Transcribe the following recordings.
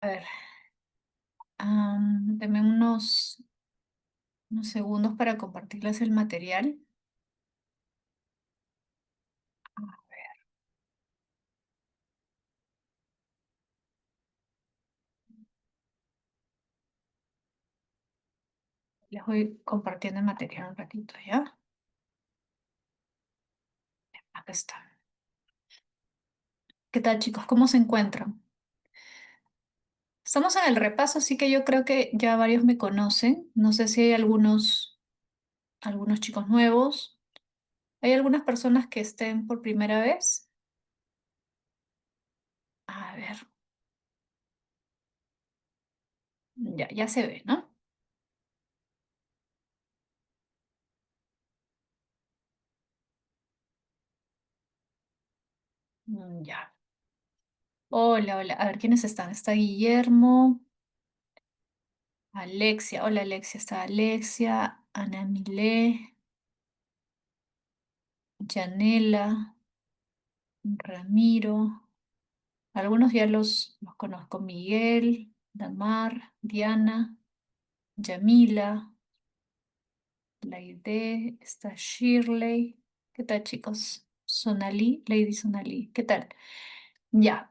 A ver, deme unos segundos para compartirles el material. Les voy compartiendo el material un ratito, ¿ya? Acá está. ¿Qué tal, chicos? ¿Cómo se encuentran? Estamos en el repaso, así que yo creo que ya varios me conocen. No sé si hay algunos chicos nuevos. ¿Hay algunas personas que estén por primera vez? A ver, ya se ve, ¿no? Ya. Hola, hola. A ver, ¿quiénes están? Está Guillermo, Alexia. Hola, Alexia. Está Alexia, Ana Milé, Yanela, Ramiro. Algunos ya los conozco. Miguel, Damar, Diana, Yamila, Laide, está Shirley. ¿Qué tal, chicos? Sonali, Lady Sonali. ¿Qué tal? Ya.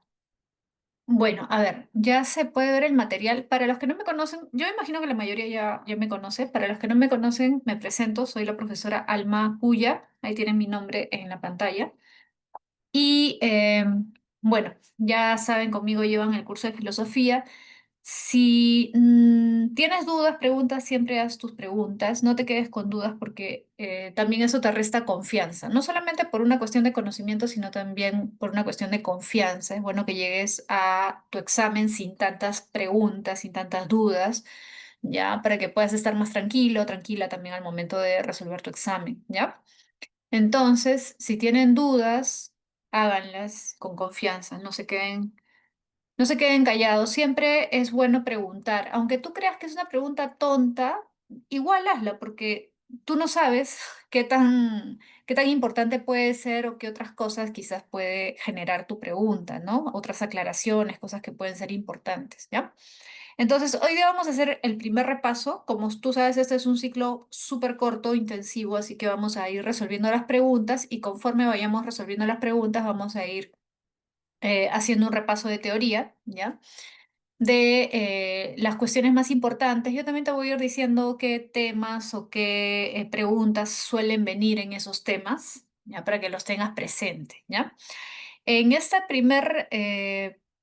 Bueno, a ver, ya se puede ver el material. Para los que no me conocen, yo imagino que la mayoría ya me conoce. Para los que no me conocen, me presento. Soy la profesora Alma Puya. Ahí tienen mi nombre en la pantalla. Y bueno, ya saben, conmigo llevan el curso de filosofía. Si tienes dudas, preguntas, siempre haz tus preguntas. No te quedes con dudas porque también eso te resta confianza. No solamente por una cuestión de conocimiento, sino también por una cuestión de confianza. Es bueno que llegues a tu examen sin tantas preguntas, sin tantas dudas, ¿ya? Para que puedas estar más tranquilo, tranquila también al momento de resolver tu examen, ¿ya? Entonces, si tienen dudas, háganlas con confianza, no se queden callados. Siempre es bueno preguntar. Aunque tú creas que es una pregunta tonta, igual hazla, porque tú no sabes qué tan importante puede ser o qué otras cosas quizás puede generar tu pregunta, ¿no? Otras aclaraciones, cosas que pueden ser importantes, ¿ya? Entonces, hoy día vamos a hacer el primer repaso. Como tú sabes, este es un ciclo súper corto, intensivo, así que vamos a ir resolviendo las preguntas y conforme vayamos resolviendo las preguntas, vamos a ir haciendo un repaso de teoría, ¿ya? De las cuestiones más importantes. Yo también te voy a ir diciendo qué temas o qué preguntas suelen venir en esos temas, ¿ya? Para que los tengas presente, ¿ya? En este primer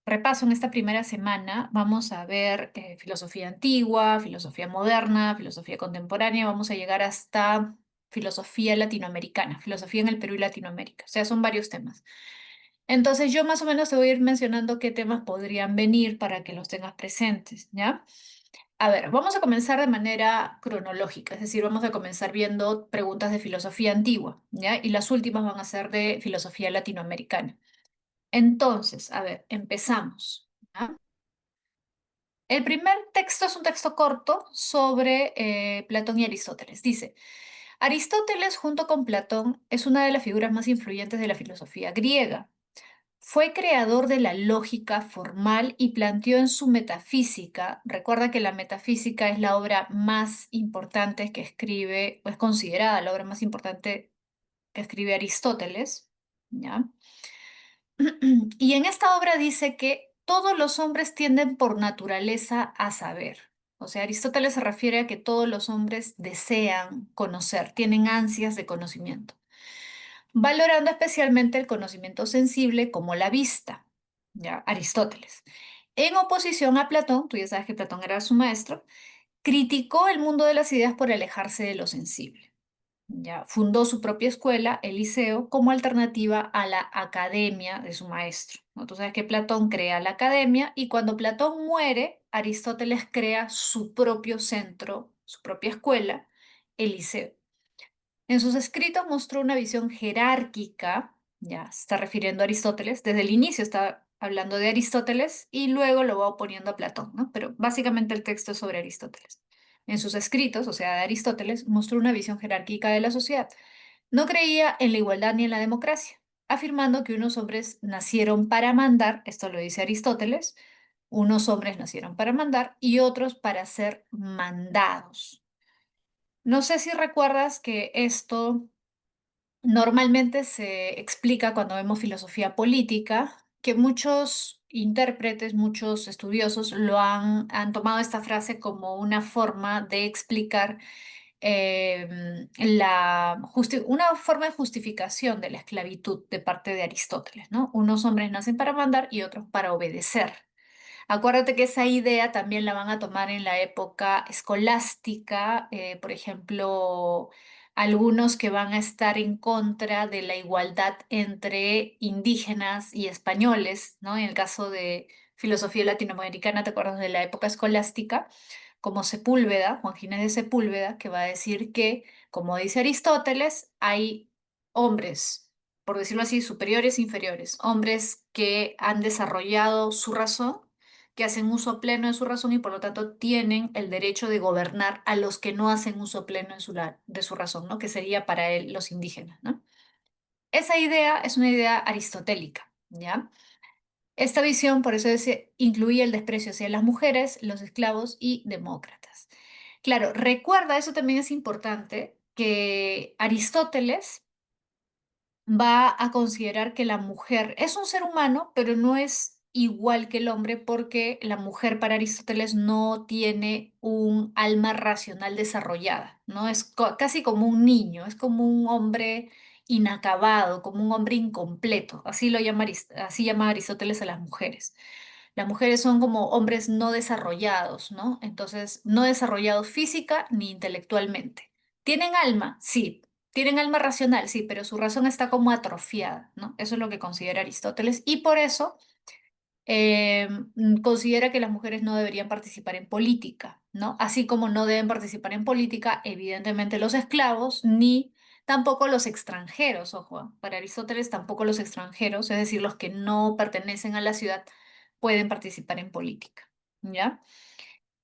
repaso, en esta primera semana, vamos a ver filosofía antigua, filosofía moderna, filosofía contemporánea, vamos a llegar hasta filosofía latinoamericana, filosofía en el Perú y Latinoamérica. O sea, son varios temas. Entonces yo más o menos te voy a ir mencionando qué temas podrían venir para que los tengas presentes, ¿ya? A ver, vamos a comenzar de manera cronológica, es decir, vamos a comenzar viendo preguntas de filosofía antigua, ¿ya? Y las últimas van a ser de filosofía latinoamericana. Entonces, a ver, empezamos, ¿ya? El primer texto es un texto corto sobre Platón y Aristóteles. Dice, Aristóteles junto con Platón es una de las figuras más influyentes de la filosofía griega. Fue creador de la lógica formal y planteó en su metafísica, recuerda que la metafísica es la obra más importante que escribe, o es considerada la obra más importante que escribe Aristóteles, ¿ya? Y en esta obra dice que todos los hombres tienden por naturaleza a saber. O sea, Aristóteles se refiere a que todos los hombres desean conocer, tienen ansias de conocimiento, valorando especialmente el conocimiento sensible como la vista, ¿ya? Aristóteles. En oposición a Platón, tú ya sabes que Platón era su maestro, criticó el mundo de las ideas por alejarse de lo sensible. Ya fundó su propia escuela, el Liceo, como alternativa a la academia de su maestro, ¿no? Tú sabes que Platón crea la academia y cuando Platón muere, Aristóteles crea su propio centro, su propia escuela, el Liceo. En sus escritos mostró una visión jerárquica, ya se está refiriendo a Aristóteles, desde el inicio está hablando de Aristóteles y luego lo va oponiendo a Platón, ¿no? Pero básicamente el texto es sobre Aristóteles. En sus escritos, o sea, de Aristóteles, mostró una visión jerárquica de la sociedad. No creía en la igualdad ni en la democracia, afirmando que unos hombres nacieron para mandar, esto lo dice Aristóteles, Unos hombres nacieron para mandar y otros para ser mandados. No sé si recuerdas que esto normalmente se explica cuando vemos filosofía política, que muchos intérpretes, muchos estudiosos han tomado esta frase como una forma de explicar una forma de justificación de la esclavitud de parte de Aristóteles, ¿no? Unos hombres nacen para mandar y otros para obedecer. Acuérdate que esa idea también la van a tomar en la época escolástica, por ejemplo, algunos que van a estar en contra de la igualdad entre indígenas y españoles, ¿no? En el caso de filosofía latinoamericana, ¿te acuerdas de la época escolástica? Como Sepúlveda, Juan Ginés de Sepúlveda, que va a decir que, como dice Aristóteles, hay hombres, por decirlo así, superiores e inferiores, hombres que han desarrollado su razón, que hacen uso pleno de su razón y por lo tanto tienen el derecho de gobernar a los que no hacen uso pleno de su razón, ¿no? Que sería para él los indígenas, ¿no? Esa idea es una idea aristotélica, ¿ya? Esta visión, por eso incluía el desprecio hacia las mujeres, los esclavos y demócratas. Claro, recuerda, eso también es importante, que Aristóteles va a considerar que la mujer es un ser humano, pero no es igual que el hombre porque la mujer para Aristóteles no tiene un alma racional desarrollada, ¿no? Es casi como un niño, es como un hombre inacabado, como un hombre incompleto, así llama Aristóteles a las mujeres. Las mujeres son como hombres no desarrollados, ¿no? Entonces, no desarrollados física ni intelectualmente. ¿Tienen alma? Sí. ¿Tienen alma racional? Sí, pero su razón está como atrofiada, ¿no? Eso es lo que considera Aristóteles y por eso considera que las mujeres no deberían participar en política, ¿no? Así como no deben participar en política, evidentemente, los esclavos, ni tampoco los extranjeros, ojo, para Aristóteles tampoco los extranjeros, es decir, los que no pertenecen a la ciudad, pueden participar en política, ¿ya?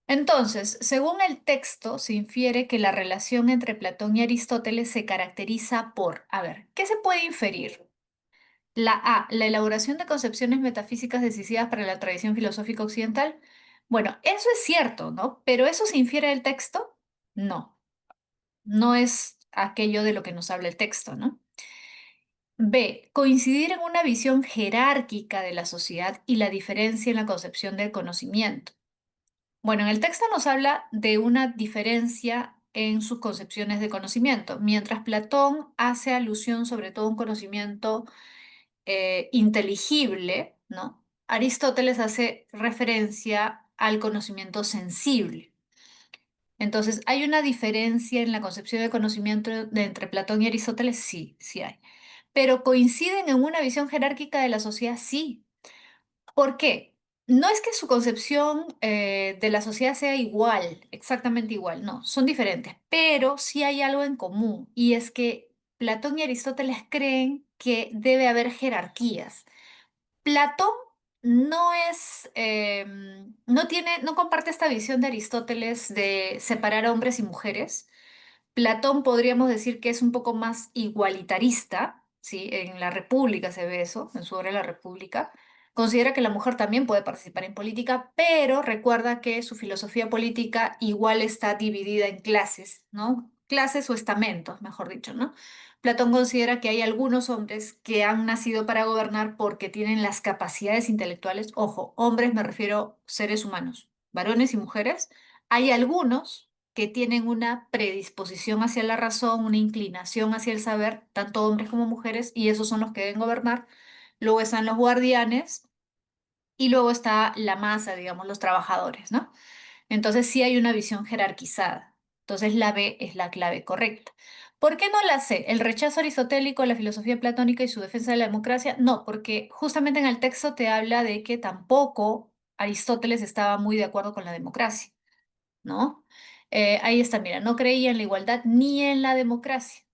Entonces, según el texto, se infiere que la relación entre Platón y Aristóteles se caracteriza por, a ver, ¿qué se puede inferir? La elaboración de concepciones metafísicas decisivas para la tradición filosófica occidental. Bueno, eso es cierto, ¿no? Pero ¿eso se infiere del texto? No, no es aquello de lo que nos habla el texto, ¿no? B. Coincidir en una visión jerárquica de la sociedad y la diferencia en la concepción del conocimiento. Bueno, en el texto nos habla de una diferencia en sus concepciones de conocimiento, mientras Platón hace alusión sobre todo a un conocimiento inteligible, ¿no? Aristóteles hace referencia al conocimiento sensible. Entonces, ¿hay una diferencia en la concepción de conocimiento entre Platón y Aristóteles? Sí, sí hay. Pero coinciden en una visión jerárquica de la sociedad, sí. ¿Por qué? No es que su concepción de la sociedad sea igual, exactamente igual, no, son diferentes, pero sí hay algo en común y es que Platón y Aristóteles creen que debe haber jerarquías. Platón no comparte esta visión de Aristóteles de separar a hombres y mujeres. Platón podríamos decir que es un poco más igualitarista, ¿sí? En la República se ve eso, en su obra La República. Considera que la mujer también puede participar en política, pero recuerda que su filosofía política igual está dividida en clases, ¿no? Clases o estamentos, mejor dicho, ¿no? Platón considera que hay algunos hombres que han nacido para gobernar porque tienen las capacidades intelectuales, ojo, hombres me refiero seres humanos, varones y mujeres. Hay algunos que tienen una predisposición hacia la razón, una inclinación hacia el saber, tanto hombres como mujeres, y esos son los que deben gobernar. Luego están los guardianes y luego está la masa, digamos, los trabajadores, ¿no? Entonces sí hay una visión jerarquizada. Entonces la B es la clave correcta. ¿Por qué no la C? ¿El rechazo aristotélico a la filosofía platónica y su defensa de la democracia? No, porque justamente en el texto te habla de que tampoco Aristóteles estaba muy de acuerdo con la democracia, ¿no? Ahí está, mira, no creía en la igualdad ni en la democracia,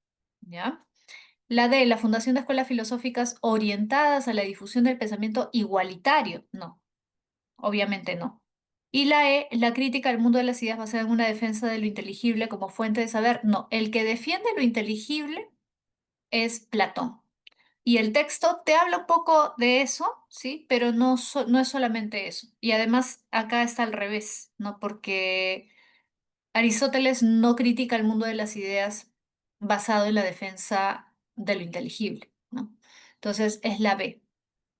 ¿ya? La D, la fundación de escuelas filosóficas orientadas a la difusión del pensamiento igualitario, no, obviamente no. Y la E, la crítica al mundo de las ideas basada en una defensa de lo inteligible como fuente de saber, no, el que defiende lo inteligible es Platón. Y el texto te habla un poco de eso, ¿sí? Pero no, no es solamente eso. Y además acá está al revés, ¿no? Porque Aristóteles no critica el mundo de las ideas basado en la defensa de lo inteligible, ¿no? Entonces es la B,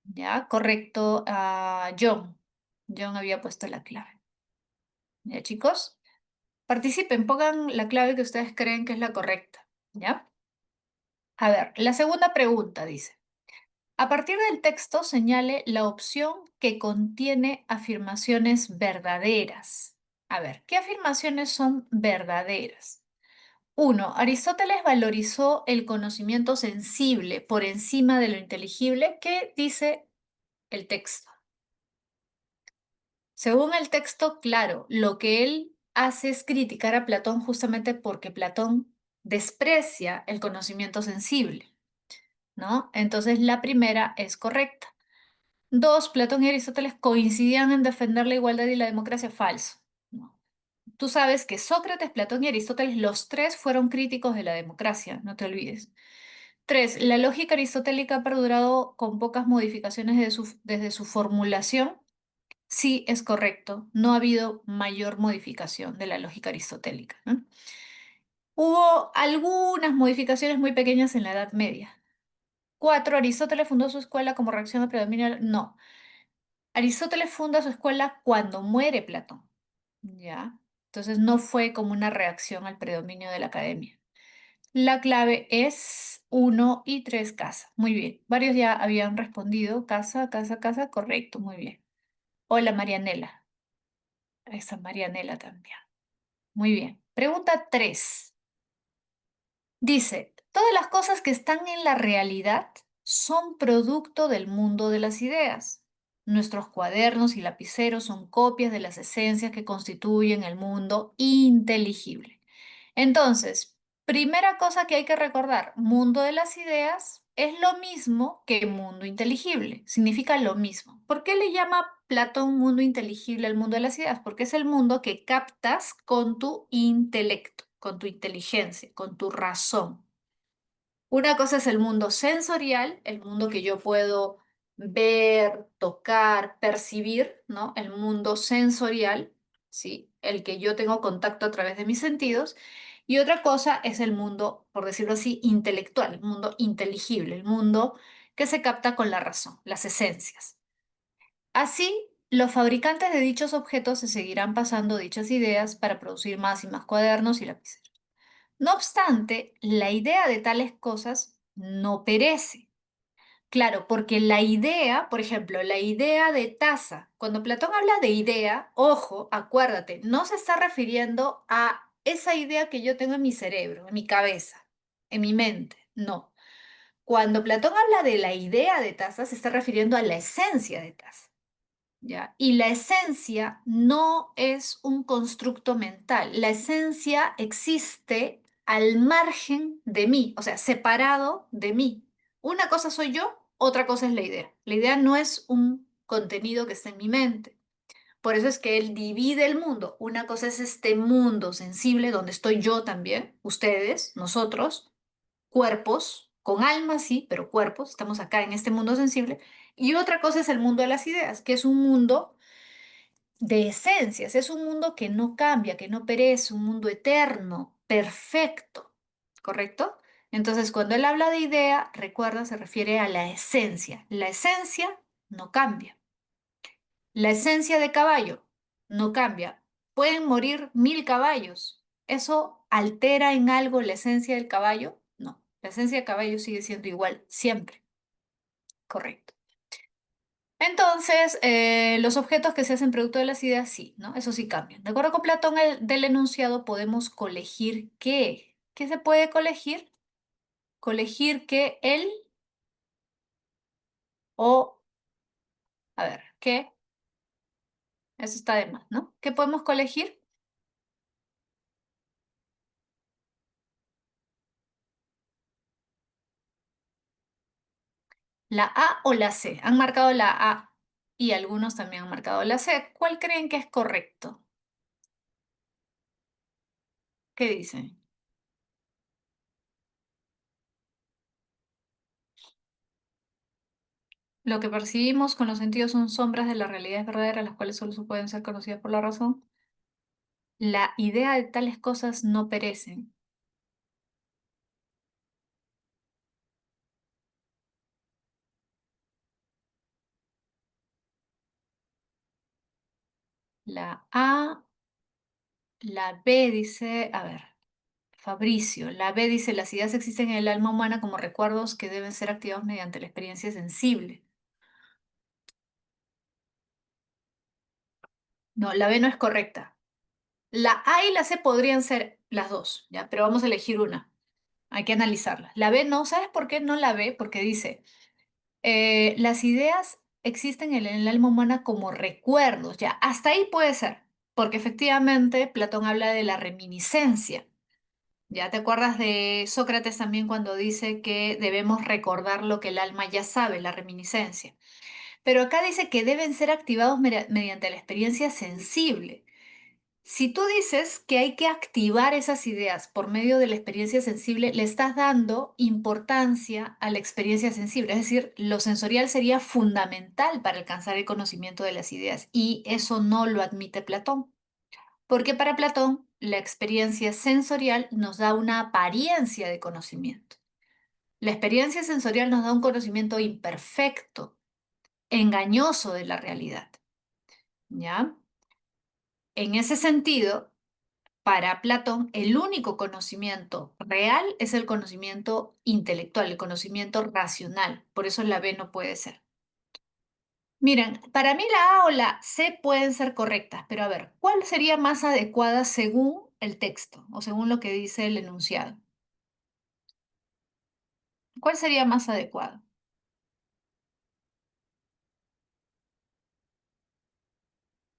¿ya? Correcto, John. John había puesto la clave. ¿Ya, chicos? Participen, pongan la clave que ustedes creen que es la correcta, ¿ya? A ver, la segunda pregunta dice, a partir del texto señale la opción que contiene afirmaciones verdaderas. A ver, ¿qué afirmaciones son verdaderas? Uno, Aristóteles valorizó el conocimiento sensible por encima de lo inteligible. ¿Qué dice el texto? Según el texto, claro, lo que él hace es criticar a Platón justamente porque Platón desprecia el conocimiento sensible, ¿no? Entonces la primera es correcta. Dos, Platón y Aristóteles coincidían en defender la igualdad y la democracia. Falso. ¿No? Tú sabes que Sócrates, Platón y Aristóteles, los tres fueron críticos de la democracia, no te olvides. Tres, la lógica aristotélica ha perdurado con pocas modificaciones desde su formulación. Sí, es correcto. No ha habido mayor modificación de la lógica aristotélica, ¿no? Hubo algunas modificaciones muy pequeñas en la Edad Media. Cuatro, Aristóteles fundó su escuela como reacción al predominio. No, Aristóteles funda su escuela cuando muere Platón, ¿ya? Entonces no fue como una reacción al predominio de la academia. La clave es uno y 3 casa. Muy bien. Varios ya habían respondido casa, casa, casa. Correcto, muy bien. Hola, Marianela. Esa Marianela también. Muy bien. Pregunta 3. Dice, todas las cosas que están en la realidad son producto del mundo de las ideas. Nuestros cuadernos y lapiceros son copias de las esencias que constituyen el mundo inteligible. Entonces, primera cosa que hay que recordar, mundo de las ideas es lo mismo que mundo inteligible, significa lo mismo. ¿Por qué le llama Platón mundo inteligible al mundo de las ideas? Porque es el mundo que captas con tu intelecto, con tu inteligencia, con tu razón. Una cosa es el mundo sensorial, el mundo que yo puedo ver, tocar, percibir, ¿no? El mundo sensorial, ¿sí? El que yo tengo contacto a través de mis sentidos. Y otra cosa es el mundo, por decirlo así, intelectual, el mundo inteligible, el mundo que se capta con la razón, las esencias. Así, los fabricantes de dichos objetos se seguirán pasando dichas ideas para producir más y más cuadernos y lapiceros. No obstante, la idea de tales cosas no perece. Claro, porque la idea, por ejemplo, la idea de taza, cuando Platón habla de idea, ojo, acuérdate, no se está refiriendo a esa idea que yo tengo en mi cerebro, en mi cabeza, en mi mente, no. Cuando Platón habla de la idea de taza, se está refiriendo a la esencia de taza. ¿Ya? Y la esencia no es un constructo mental. La esencia existe al margen de mí, o sea, separado de mí. Una cosa soy yo, otra cosa es la idea. La idea no es un contenido que está en mi mente. Por eso es que él divide el mundo. Una cosa es este mundo sensible donde estoy yo también, ustedes, nosotros, cuerpos, con alma sí, pero cuerpos, estamos acá en este mundo sensible. Y otra cosa es el mundo de las ideas, que es un mundo de esencias. Es un mundo que no cambia, que no perece, un mundo eterno, perfecto, ¿correcto? Entonces, cuando él habla de idea, recuerda, se refiere a la esencia. La esencia no cambia. La esencia de caballo no cambia. Pueden morir 1000 caballos. ¿Eso altera en algo la esencia del caballo? No. La esencia del caballo sigue siendo igual, siempre. Correcto. Entonces, los objetos que se hacen producto de las ideas, sí, ¿no? Eso sí cambian. De acuerdo con Platón, del enunciado podemos colegir qué. ¿Qué se puede colegir? Colegir que él o, a ver, ¿qué? Eso está de más, ¿no? ¿Qué podemos colegir? ¿La A o la C? Han marcado la A y algunos también han marcado la C. ¿Cuál creen que es correcto? ¿Qué dicen? Lo que percibimos con los sentidos son sombras de las realidades verdaderas, las cuales solo pueden ser conocidas por la razón. La idea de tales cosas no perecen. La A, la B dice, a ver, Fabricio, la B dice, las ideas existen en el alma humana como recuerdos que deben ser activados mediante la experiencia sensible. No, la B no es correcta. La A y la C podrían ser las dos, ¿ya? Pero vamos a elegir una. Hay que analizarla. La B no, ¿sabes por qué no la B? Porque dice, las ideas existen en el alma humana como recuerdos, ¿ya? Hasta ahí puede ser, porque efectivamente Platón habla de la reminiscencia. ¿Ya te acuerdas de Sócrates también cuando dice que debemos recordar lo que el alma ya sabe, la reminiscencia? Pero acá dice que deben ser activados mediante la experiencia sensible. Si tú dices que hay que activar esas ideas por medio de la experiencia sensible, le estás dando importancia a la experiencia sensible. Es decir, lo sensorial sería fundamental para alcanzar el conocimiento de las ideas y eso no lo admite Platón. Porque para Platón, la experiencia sensorial nos da una apariencia de conocimiento. La experiencia sensorial nos da un conocimiento imperfecto, engañoso de la realidad. ¿Ya? En ese sentido, para Platón, el único conocimiento real es el conocimiento intelectual, el conocimiento racional. Por eso la B no puede ser. Miren, para mí la A o la C pueden ser correctas, pero a ver, ¿cuál sería más adecuada según el texto o según lo que dice el enunciado? ¿Cuál sería más adecuado?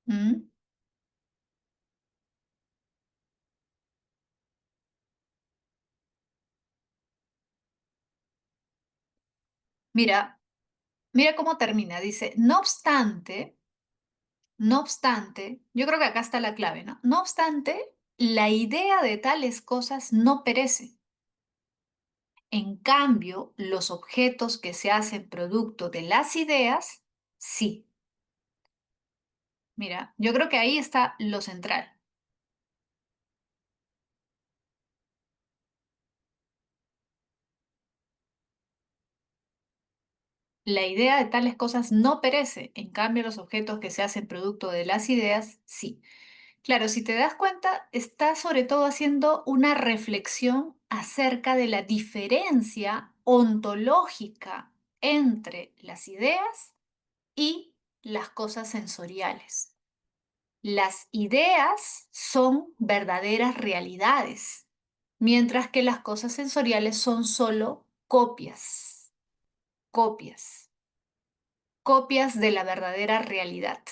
¿Mm? Mira, mira cómo termina. Dice, no obstante, yo creo que acá está la clave, ¿no? No obstante, la idea de tales cosas no perece. En cambio, los objetos que se hacen producto de las ideas, sí. Mira, yo creo que ahí está lo central. La idea de tales cosas no perece. En cambio, los objetos que se hacen producto de las ideas, sí. Claro, si te das cuenta, está sobre todo haciendo una reflexión acerca de la diferencia ontológica entre las ideas y las cosas sensoriales. Las ideas son verdaderas realidades, mientras que las cosas sensoriales son solo copias, copias, copias de la verdadera realidad,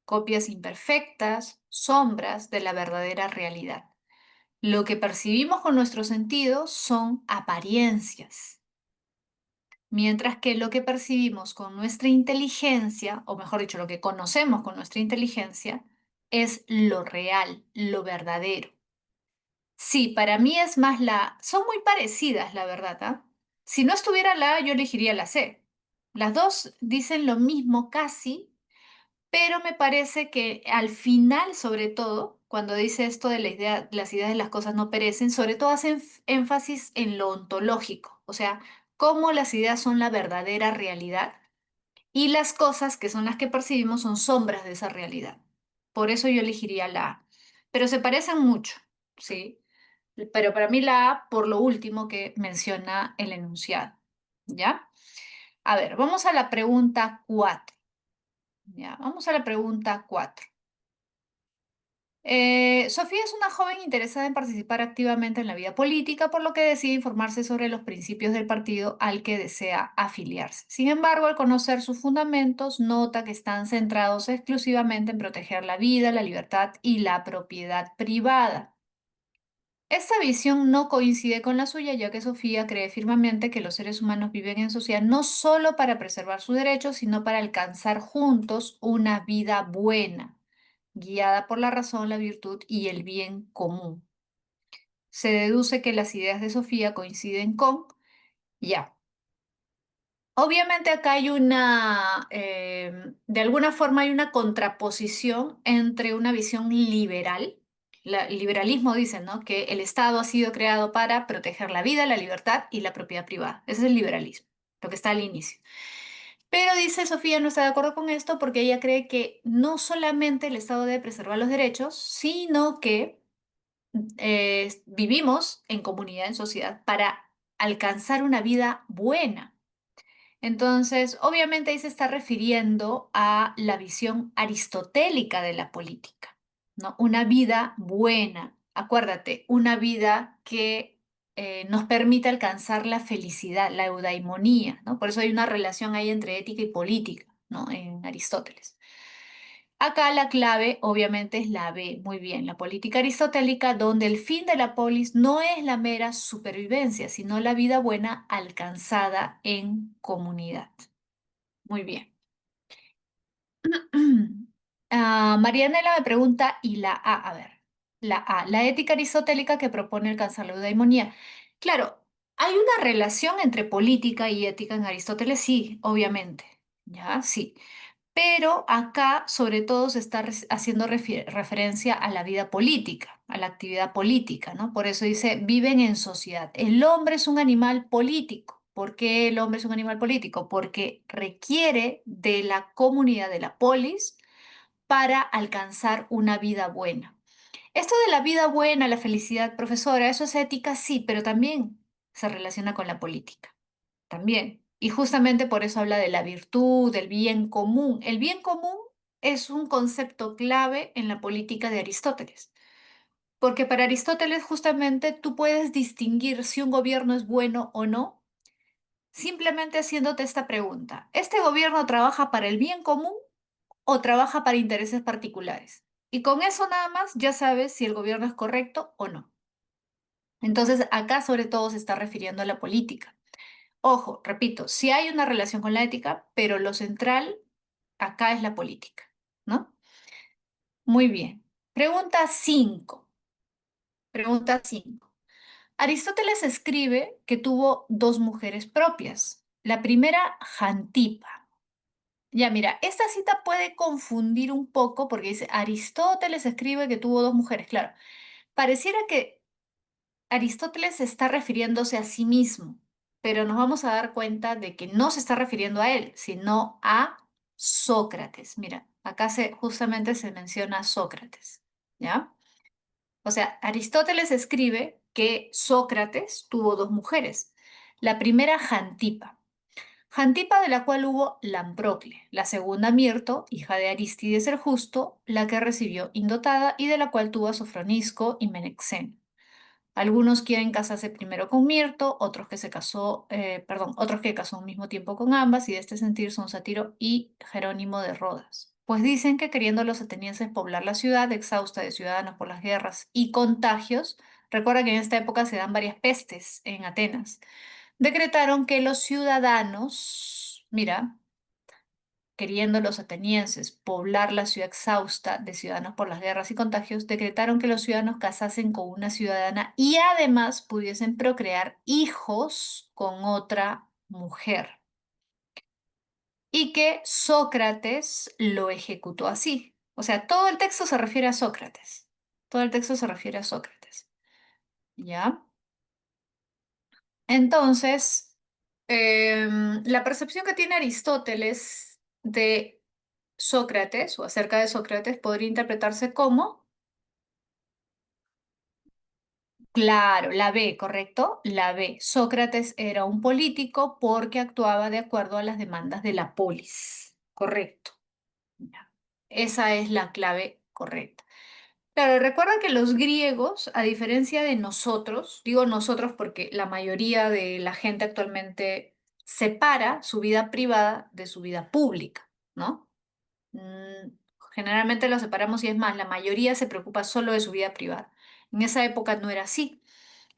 copias imperfectas, sombras de la verdadera realidad. Lo que percibimos con nuestros sentidos son apariencias, mientras que lo que percibimos con nuestra inteligencia, o mejor dicho, lo que conocemos con nuestra inteligencia, es lo real, lo verdadero. Sí, para mí es más la... Son muy parecidas, la verdad, ¿ah? Si no estuviera la A, yo elegiría la C. Las dos dicen lo mismo casi, pero me parece que al final, sobre todo, cuando dice esto de la idea, las ideas de las cosas no perecen, sobre todo hacen énfasis en lo ontológico, o sea, cómo las ideas son la verdadera realidad y las cosas que son las que percibimos son sombras de esa realidad. Por eso yo elegiría la A. Pero se parecen mucho, ¿sí? Pero para mí la A por lo último que menciona el enunciado, ¿ya? A ver, vamos a la pregunta 4. Ya, vamos a la pregunta 4. Sofía es una joven interesada en participar activamente en la vida política, por lo que decide informarse sobre los principios del partido al que desea afiliarse. Sin embargo, al conocer sus fundamentos, nota que están centrados exclusivamente en proteger la vida, la libertad y la propiedad privada. Esta visión no coincide con la suya, ya que Sofía cree firmemente que los seres humanos viven en sociedad no solo para preservar sus derechos, sino para alcanzar juntos una vida buena, guiada por la razón, la virtud y el bien común. Se deduce que las ideas de Sofía coinciden con ya. Obviamente acá hay de alguna forma hay una contraposición entre una visión liberal, el liberalismo dice, ¿no? Que el Estado ha sido creado para proteger la vida, la libertad y la propiedad privada. Ese es el liberalismo, lo que está al inicio. Pero dice Sofía no está de acuerdo con esto porque ella cree que no solamente el Estado debe preservar los derechos, sino que vivimos en comunidad, en sociedad, para alcanzar una vida buena. Entonces, obviamente ahí se está refiriendo a la visión aristotélica de la política, ¿no? Una vida buena, acuérdate, una vida que nos permite alcanzar la felicidad, la eudaimonía, ¿no? Por eso hay una relación ahí entre ética y política, ¿no? En Aristóteles. Acá la clave, obviamente, es la B, muy bien, la política aristotélica, donde el fin de la polis no es la mera supervivencia, sino la vida buena alcanzada en comunidad. Muy bien. Marianela me pregunta, ¿y la A? A ver, la A, la ética aristotélica que propone alcanzar la eudaimonía. Claro, hay una relación entre política y ética en Aristóteles, sí, obviamente. Ya, sí. Pero acá, sobre todo, se está haciendo referencia a la vida política, a la actividad política, ¿no? Por eso dice, viven en sociedad. El hombre es un animal político. ¿Por qué el hombre es un animal político? Porque requiere de la comunidad, de la polis, para alcanzar una vida buena. Esto de la vida buena, la felicidad, profesora, eso es ética, sí, pero también se relaciona con la política también. Y justamente por eso habla de la virtud, del bien común. El bien común es un concepto clave en la política de Aristóteles, porque para Aristóteles justamente tú puedes distinguir si un gobierno es bueno o no simplemente haciéndote esta pregunta. ¿Este gobierno trabaja para el bien común o trabaja para intereses particulares? Y con eso nada más ya sabes si el gobierno es correcto o no. Entonces acá sobre todo se está refiriendo a la política. Ojo, repito, sí hay una relación con la ética, pero lo central acá es la política, ¿no? Muy bien. Pregunta 5. Pregunta 5. Aristóteles escribe que tuvo dos mujeres propias. La primera, Jantipa. Ya, mira, esta cita puede confundir un poco porque dice, Aristóteles escribe que tuvo dos mujeres. Claro, pareciera que Aristóteles está refiriéndose a sí mismo, pero nos vamos a dar cuenta de que no se está refiriendo a él, sino a Sócrates. Mira, acá justamente se menciona a Sócrates, ¿ya? O sea, Aristóteles escribe que Sócrates tuvo dos mujeres. La primera, Jantipa. Jantipa de la cual hubo Lamprocle, la segunda Mirto, hija de Arístides el Justo, la que recibió indotada y de la cual tuvo a Sofronisco y Menexeno. Algunos quieren casarse primero con Mirto, otros que otros que casó al mismo tiempo con ambas, y de este sentir son Sátiro y Jerónimo de Rodas. Pues dicen que queriendo los atenienses poblar la ciudad, exhausta de ciudadanos por las guerras y contagios, recuerda que en esta época se dan varias pestes en Atenas, decretaron que los ciudadanos, mira, queriendo los atenienses poblar la ciudad exhausta de ciudadanos por las guerras y contagios, decretaron que los ciudadanos casasen con una ciudadana y además pudiesen procrear hijos con otra mujer. Y que Sócrates lo ejecutó así. O sea, todo el texto se refiere a Sócrates. Todo el texto se refiere a Sócrates. ¿Ya? Entonces, la percepción que tiene Aristóteles de Sócrates o acerca de Sócrates podría interpretarse como, claro, la B, ¿correcto? La B. Sócrates era un político porque actuaba de acuerdo a las demandas de la polis. Correcto. Ya. Esa es la clave correcta. Claro, recuerda que los griegos, a diferencia de nosotros, digo nosotros porque la mayoría de la gente actualmente separa su vida privada de su vida pública, ¿no? Mm, Generalmente lo separamos y es más, la mayoría se preocupa solo de su vida privada. En esa época no era así.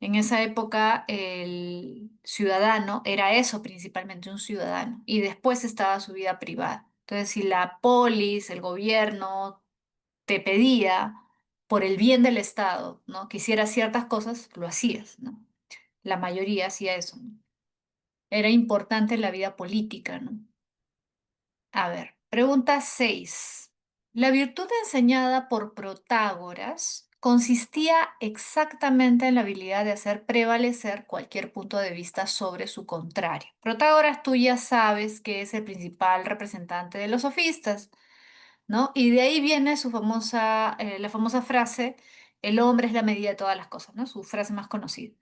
En esa época el ciudadano era eso principalmente, un ciudadano, y después estaba su vida privada. Entonces, si la polis, el gobierno, te pedía por el bien del Estado, ¿no? Que hicieras ciertas cosas, lo hacías, ¿no? La mayoría hacía eso, ¿no? Era importante en la vida política, ¿no? A ver, pregunta 6. La virtud enseñada por Protágoras consistía exactamente en la habilidad de hacer prevalecer cualquier punto de vista sobre su contrario. Protágoras, tú ya sabes que es el principal representante de los sofistas, ¿no? Y de ahí viene la famosa frase, el hombre es la medida de todas las cosas, ¿no? Su frase más conocida.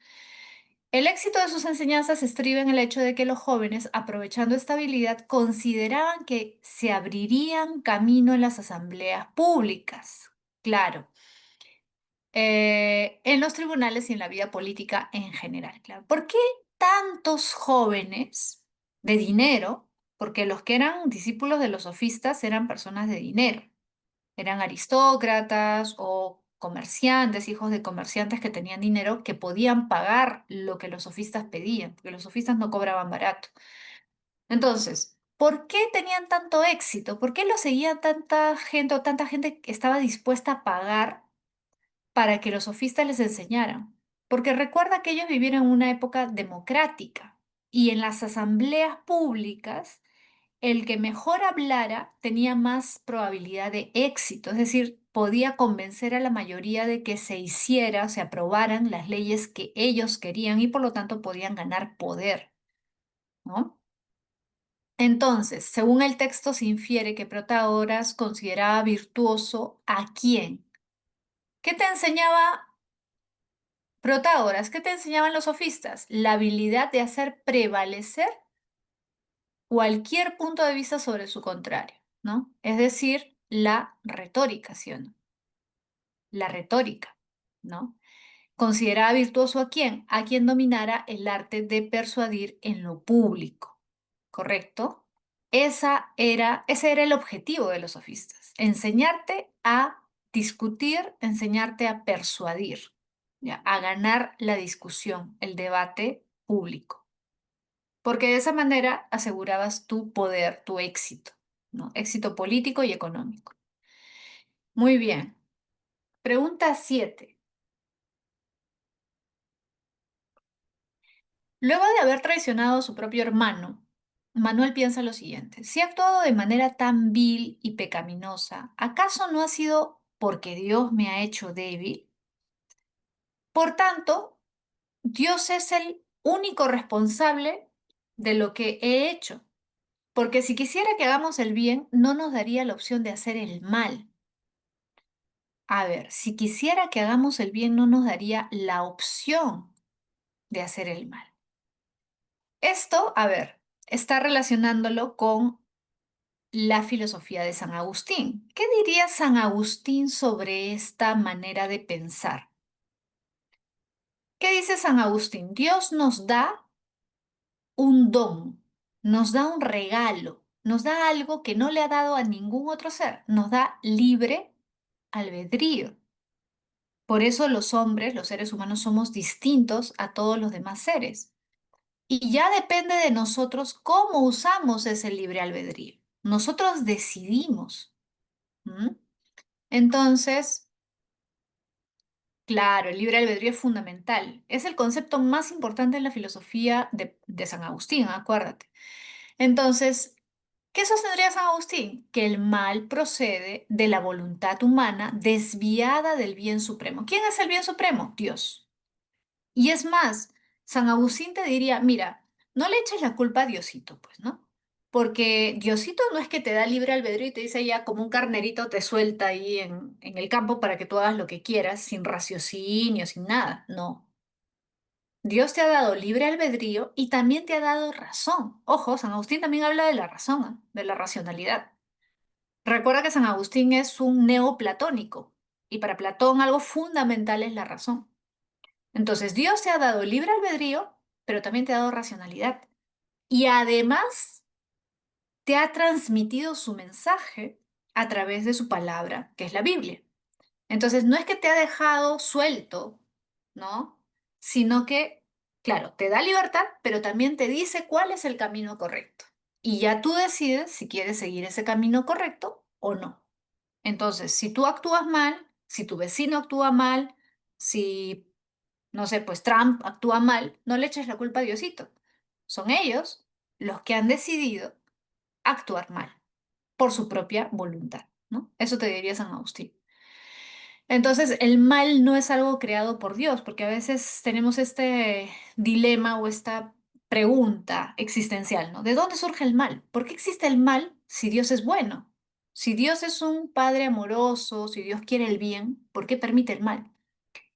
El éxito de sus enseñanzas estriba en el hecho de que los jóvenes, aprovechando esta habilidad, consideraban que se abrirían camino en las asambleas públicas. Claro, en los tribunales y en la vida política en general. Claro. ¿Por qué tantos jóvenes de dinero? Porque los que eran discípulos de los sofistas eran personas de dinero, eran aristócratas o comerciantes, hijos de comerciantes que tenían dinero que podían pagar lo que los sofistas pedían, porque los sofistas no cobraban barato. Entonces, ¿por qué tenían tanto éxito? ¿Por qué lo seguía tanta gente o tanta gente que estaba dispuesta a pagar para que los sofistas les enseñaran? Porque recuerda que ellos vivieron en una época democrática y en las asambleas públicas el que mejor hablara tenía más probabilidad de éxito, es decir, podía convencer a la mayoría de que se hiciera, se aprobaran las leyes que ellos querían y por lo tanto podían ganar poder, ¿no? Entonces, según el texto se infiere que Protágoras consideraba virtuoso ¿a quién? ¿Qué te enseñaba Protágoras? ¿Qué te enseñaban los sofistas? La habilidad de hacer prevalecer cualquier punto de vista sobre su contrario, ¿no? Es decir, la retórica, ¿sí o no? La retórica, ¿no? Consideraba virtuoso ¿a quién? A quien dominara el arte de persuadir en lo público, ¿correcto? Ese era el objetivo de los sofistas, enseñarte a discutir, enseñarte a persuadir, ¿ya? A ganar la discusión, el debate público. Porque de esa manera asegurabas tu poder, tu éxito, ¿no? Éxito político y económico. Muy bien. Pregunta 7. Luego de haber traicionado a su propio hermano, Manuel piensa lo siguiente: si ha actuado de manera tan vil y pecaminosa, ¿acaso no ha sido porque Dios me ha hecho débil? Por tanto, Dios es el único responsable de lo que he hecho, porque si quisiera que hagamos el bien, no nos daría la opción de hacer el mal. A ver, si quisiera que hagamos el bien, no nos daría la opción de hacer el mal. Esto, a ver, está relacionándolo con la filosofía de San Agustín. ¿Qué diría San Agustín sobre esta manera de pensar? ¿Qué dice San Agustín? Dios nos da un don, nos da un regalo, nos da algo que no le ha dado a ningún otro ser, nos da libre albedrío. Por eso los hombres, los seres humanos, somos distintos a todos los demás seres. Y ya depende de nosotros cómo usamos ese libre albedrío. Nosotros decidimos. ¿M? Entonces, claro, el libre albedrío es fundamental. Es el concepto más importante en la filosofía de San Agustín, acuérdate. Entonces, ¿qué sostendría San Agustín? Que el mal procede de la voluntad humana desviada del bien supremo. ¿Quién es el bien supremo? Dios. Y es más, San Agustín te diría, mira, no le eches la culpa a Diosito, pues, ¿no? Porque Diosito no es que te da libre albedrío y te dice ya como un carnerito te suelta ahí en el campo para que tú hagas lo que quieras, sin raciocinio, sin nada. No. Dios te ha dado libre albedrío y también te ha dado razón. Ojo, San Agustín también habla de la razón, ¿ah? De la racionalidad. Recuerda que San Agustín es un neoplatónico y para Platón algo fundamental es la razón. Entonces, Dios te ha dado libre albedrío, pero también te ha dado racionalidad. Y además te ha transmitido su mensaje a través de su palabra, que es la Biblia. Entonces, no es que te ha dejado suelto, ¿no? Sino que, claro, te da libertad, pero también te dice cuál es el camino correcto. Y ya tú decides si quieres seguir ese camino correcto o no. Entonces, si tú actúas mal, si tu vecino actúa mal, si no sé, pues Trump actúa mal, no le eches la culpa a Diosito. Son ellos los que han decidido actuar mal por su propia voluntad, ¿no? Eso te diría San Agustín. Entonces, el mal no es algo creado por Dios, porque a veces tenemos este dilema o esta pregunta existencial, ¿no? ¿De dónde surge el mal? ¿Por qué existe el mal si Dios es bueno? Si Dios es un padre amoroso, si Dios quiere el bien, ¿por qué permite el mal?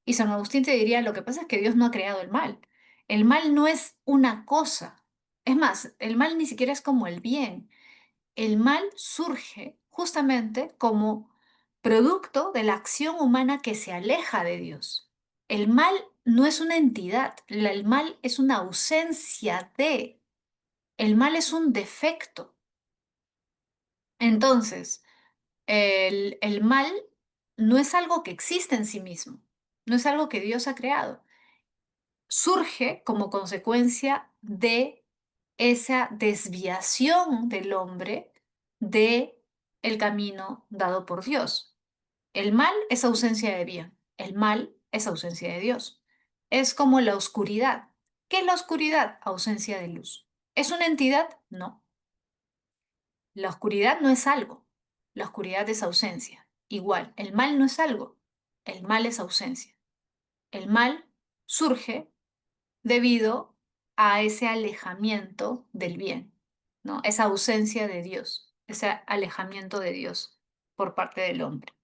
Y San Agustín te diría, lo que pasa es que Dios no ha creado el mal. El mal no es una cosa. Es más, el mal ni siquiera es como el bien. El mal surge justamente como producto de la acción humana que se aleja de Dios. El mal no es una entidad, el mal es una ausencia de, el mal es un defecto. Entonces, el mal no es algo que existe en sí mismo, no es algo que Dios ha creado. Surge como consecuencia de esa desviación del hombre de el camino dado por Dios. El mal es ausencia de bien, el mal es ausencia de Dios. Es como la oscuridad. ¿Qué es la oscuridad? Ausencia de luz. ¿Es una entidad? No. La oscuridad no es algo. La oscuridad es ausencia. Igual, el mal no es algo. El mal es ausencia. El mal surge debido a ese alejamiento del bien, ¿no? Esa ausencia de Dios, ese alejamiento de Dios por parte del hombre,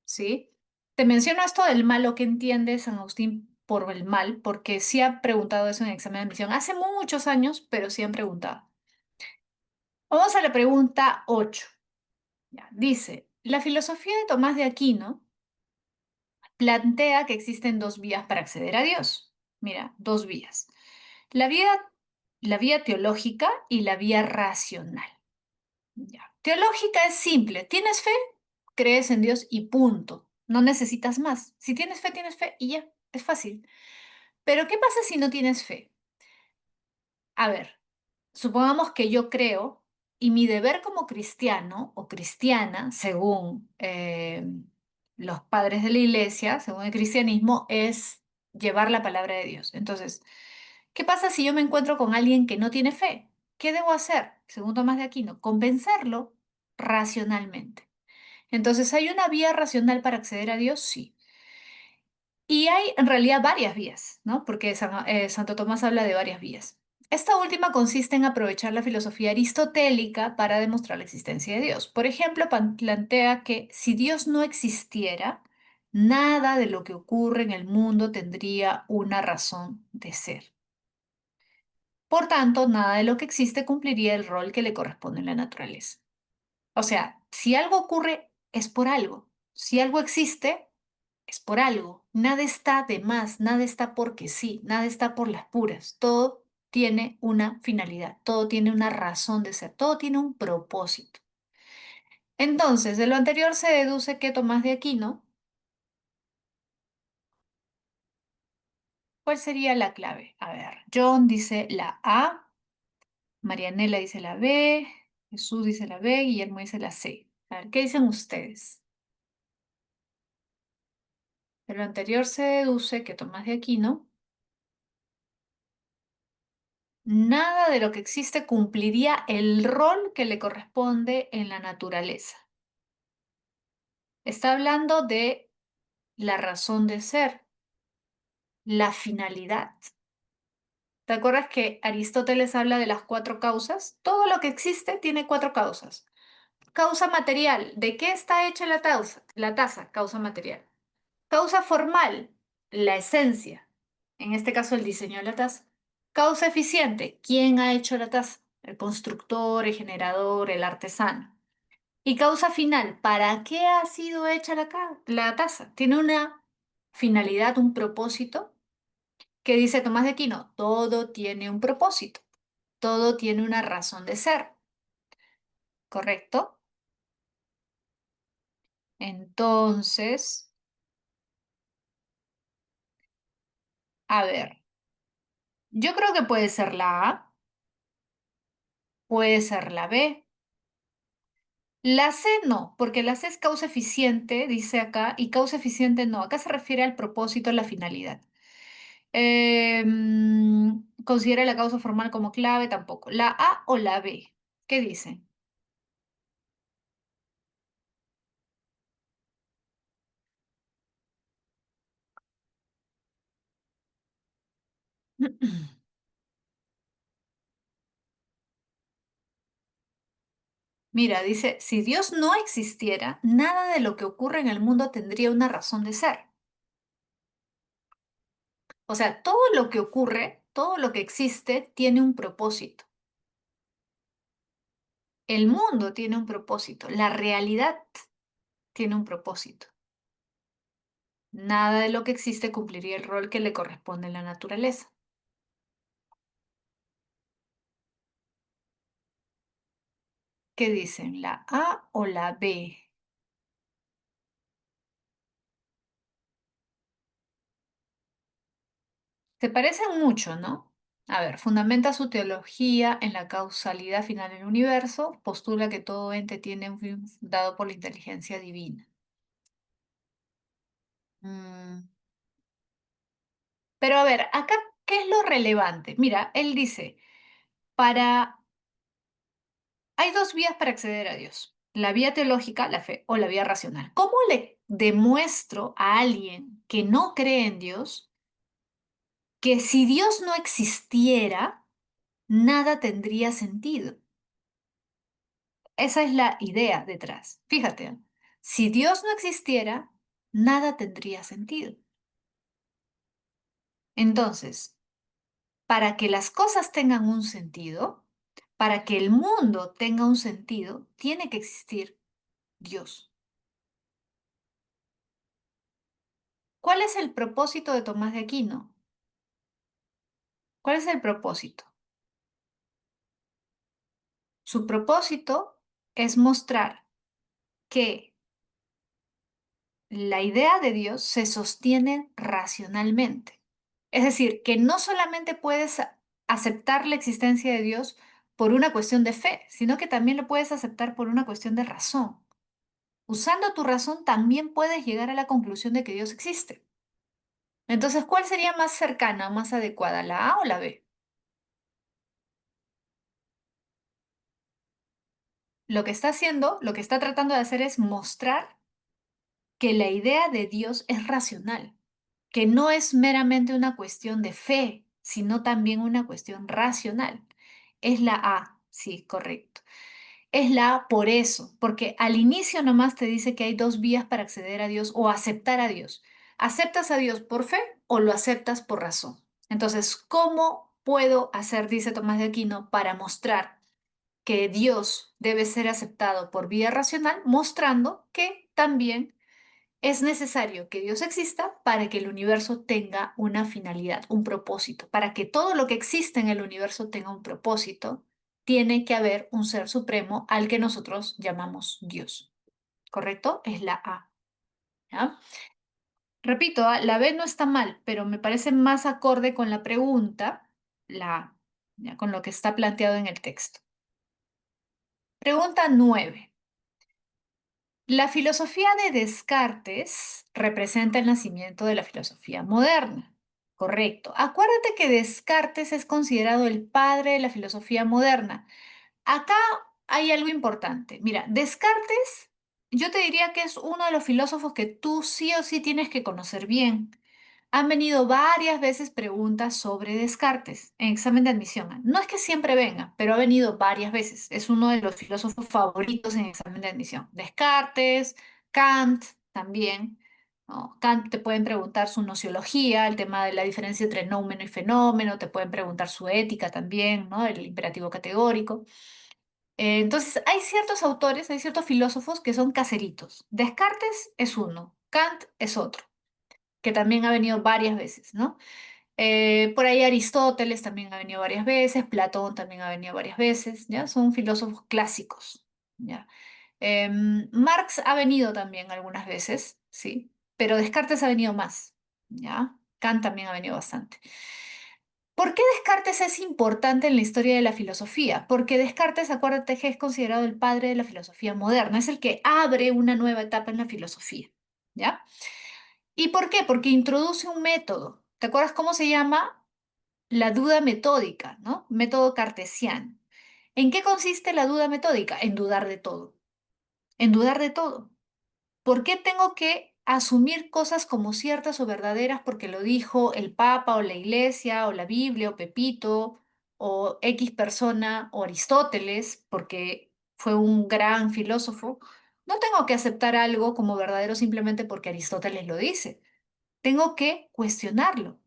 ¿sí? Te menciono esto del mal, lo que entiende San Agustín por el mal, porque sí ha preguntado eso en el examen de admisión hace muchos años, pero sí han preguntado. Vamos a la pregunta 8. Ya, dice, la filosofía de Tomás de Aquino plantea que existen dos vías para acceder a Dios. Mira, dos vías. La vía, la vía teológica y la vía racional. Ya. Teológica es simple. ¿Tienes fe? Crees en Dios y punto. No necesitas más. Si tienes fe y ya. Es fácil. Pero ¿qué pasa si no tienes fe? A ver, supongamos que yo creo y mi deber como cristiano o cristiana, según los padres de la iglesia, según el cristianismo, es llevar la palabra de Dios. Entonces, ¿qué pasa si yo me encuentro con alguien que no tiene fe? ¿Qué debo hacer? Según Tomás de Aquino, convencerlo racionalmente. Entonces, ¿hay una vía racional para acceder a Dios? Sí. Y hay en realidad varias vías, ¿no? Porque Santo Tomás habla de varias vías. Esta última consiste en aprovechar la filosofía aristotélica para demostrar la existencia de Dios. Por ejemplo, plantea que si Dios no existiera, nada de lo que ocurre en el mundo tendría una razón de ser. Por tanto, nada de lo que existe cumpliría el rol que le corresponde en la naturaleza. O sea, si algo ocurre, es por algo. Si algo existe, es por algo. Nada está de más, nada está porque sí, nada está por las puras. Todo tiene una finalidad, todo tiene una razón de ser, todo tiene un propósito. Entonces, de lo anterior se deduce que Tomás de Aquino, ¿cuál sería la clave? A ver, John dice la A, Marianela dice la B, Jesús dice la B, Guillermo dice la C. A ver, ¿qué dicen ustedes? De lo anterior se deduce que Tomás de Aquino, nada de lo que existe cumpliría el rol que le corresponde en la naturaleza. Está hablando de la razón de ser, la finalidad. ¿Te acuerdas que Aristóteles habla de las cuatro causas? Todo lo que existe tiene cuatro causas. Causa material, ¿de qué está hecha la taza? La taza, causa material. Causa formal, la esencia, en este caso el diseño de la taza. Causa eficiente, ¿quién ha hecho la taza? El constructor, el generador, el artesano. Y causa final, ¿para qué ha sido hecha la taza? Tiene una finalidad, un propósito, que dice Tomás de Aquino, todo tiene un propósito, todo tiene una razón de ser, ¿correcto? Entonces, a ver, yo creo que puede ser la A, puede ser la B. La C no, porque la C es causa eficiente, dice acá, y causa eficiente no. Acá se refiere al propósito, a la finalidad. Considera la causa formal como clave tampoco. ¿La A o la B? ¿Qué dicen? Mira, dice, si Dios no existiera, nada de lo que ocurre en el mundo tendría una razón de ser. O sea, todo lo que ocurre, todo lo que existe, tiene un propósito. El mundo tiene un propósito, la realidad tiene un propósito. Nada de lo que existe cumpliría el rol que le corresponde en la naturaleza. ¿Qué dicen? ¿La A o la B? Se parecen mucho, ¿no? A ver, fundamenta su teología en la causalidad final del universo, postula que todo ente tiene un fin dado por la inteligencia divina. Mm, Pero a ver, acá, ¿qué es lo relevante? Mira, él dice, para hay dos vías para acceder a Dios, la vía teológica, la fe, o la vía racional. ¿Cómo le demuestro a alguien que no cree en Dios que si Dios no existiera, nada tendría sentido? Esa es la idea detrás. Fíjate, ¿eh? Si Dios no existiera, nada tendría sentido. Entonces, para que las cosas tengan un sentido, para que el mundo tenga un sentido, tiene que existir Dios. ¿Cuál es el propósito de Tomás de Aquino? ¿Cuál es el propósito? Su propósito es mostrar que la idea de Dios se sostiene racionalmente. Es decir, que no solamente puedes aceptar la existencia de Dios por una cuestión de fe, sino que también lo puedes aceptar por una cuestión de razón. Usando tu razón también puedes llegar a la conclusión de que Dios existe. Entonces, ¿cuál sería más cercana o más adecuada, la A o la B? Lo que está haciendo, lo que está tratando de hacer es mostrar que la idea de Dios es racional, que no es meramente una cuestión de fe, sino también una cuestión racional. Es la A, sí, correcto. Es la A por eso, porque al inicio nomás te dice que hay dos vías para acceder a Dios o aceptar a Dios. ¿Aceptas a Dios por fe o lo aceptas por razón? Entonces, ¿cómo puedo hacer, dice Tomás de Aquino, para mostrar que Dios debe ser aceptado por vía racional, mostrando que también es necesario que Dios exista para que el universo tenga una finalidad, un propósito? Para que todo lo que existe en el universo tenga un propósito, tiene que haber un ser supremo al que nosotros llamamos Dios. ¿Correcto? Es la A. ¿Ya? Repito, la B no está mal, pero me parece más acorde con la pregunta, la A, ¿ya? Con lo que está planteado en el texto. Pregunta 9. La filosofía de Descartes representa el nacimiento de la filosofía moderna. Correcto. Acuérdate que Descartes es considerado el padre de la filosofía moderna. Acá hay algo importante. Mira, Descartes, yo te diría que es uno de los filósofos que tú sí o sí tienes que conocer bien. Han venido varias veces preguntas sobre Descartes en examen de admisión. No es que siempre venga, pero ha venido varias veces. Es uno de los filósofos favoritos en examen de admisión. Descartes, Kant también, ¿no? Kant te pueden preguntar su nociología, el tema de la diferencia entre noumeno y fenómeno, te pueden preguntar su ética también, ¿no? El imperativo categórico. Entonces, hay ciertos autores, hay ciertos filósofos que son caseritos. Descartes es uno, Kant es otro, que también ha venido varias veces, ¿no? Por ahí Aristóteles también ha venido varias veces, Platón también ha venido varias veces, ¿ya? Son filósofos clásicos, ¿ya? Marx ha venido también algunas veces, ¿sí? Pero Descartes ha venido más, ¿ya? Kant también ha venido bastante. ¿Por qué Descartes es importante en la historia de la filosofía? Porque Descartes, acuérdate que es considerado el padre de la filosofía moderna, es el que abre una nueva etapa en la filosofía, ¿ya? ¿Y por qué? Porque introduce un método. ¿Te acuerdas cómo se llama? la duda metódica, ¿no? Método cartesiano. ¿En qué consiste la duda metódica? En dudar de todo. En dudar de todo. ¿Por qué tengo que asumir cosas como ciertas o verdaderas porque lo dijo el Papa o la Iglesia o la Biblia o Pepito o X persona o Aristóteles porque fue un gran filósofo? No tengo que aceptar algo como verdadero simplemente porque Aristóteles lo dice. Tengo que cuestionarlo.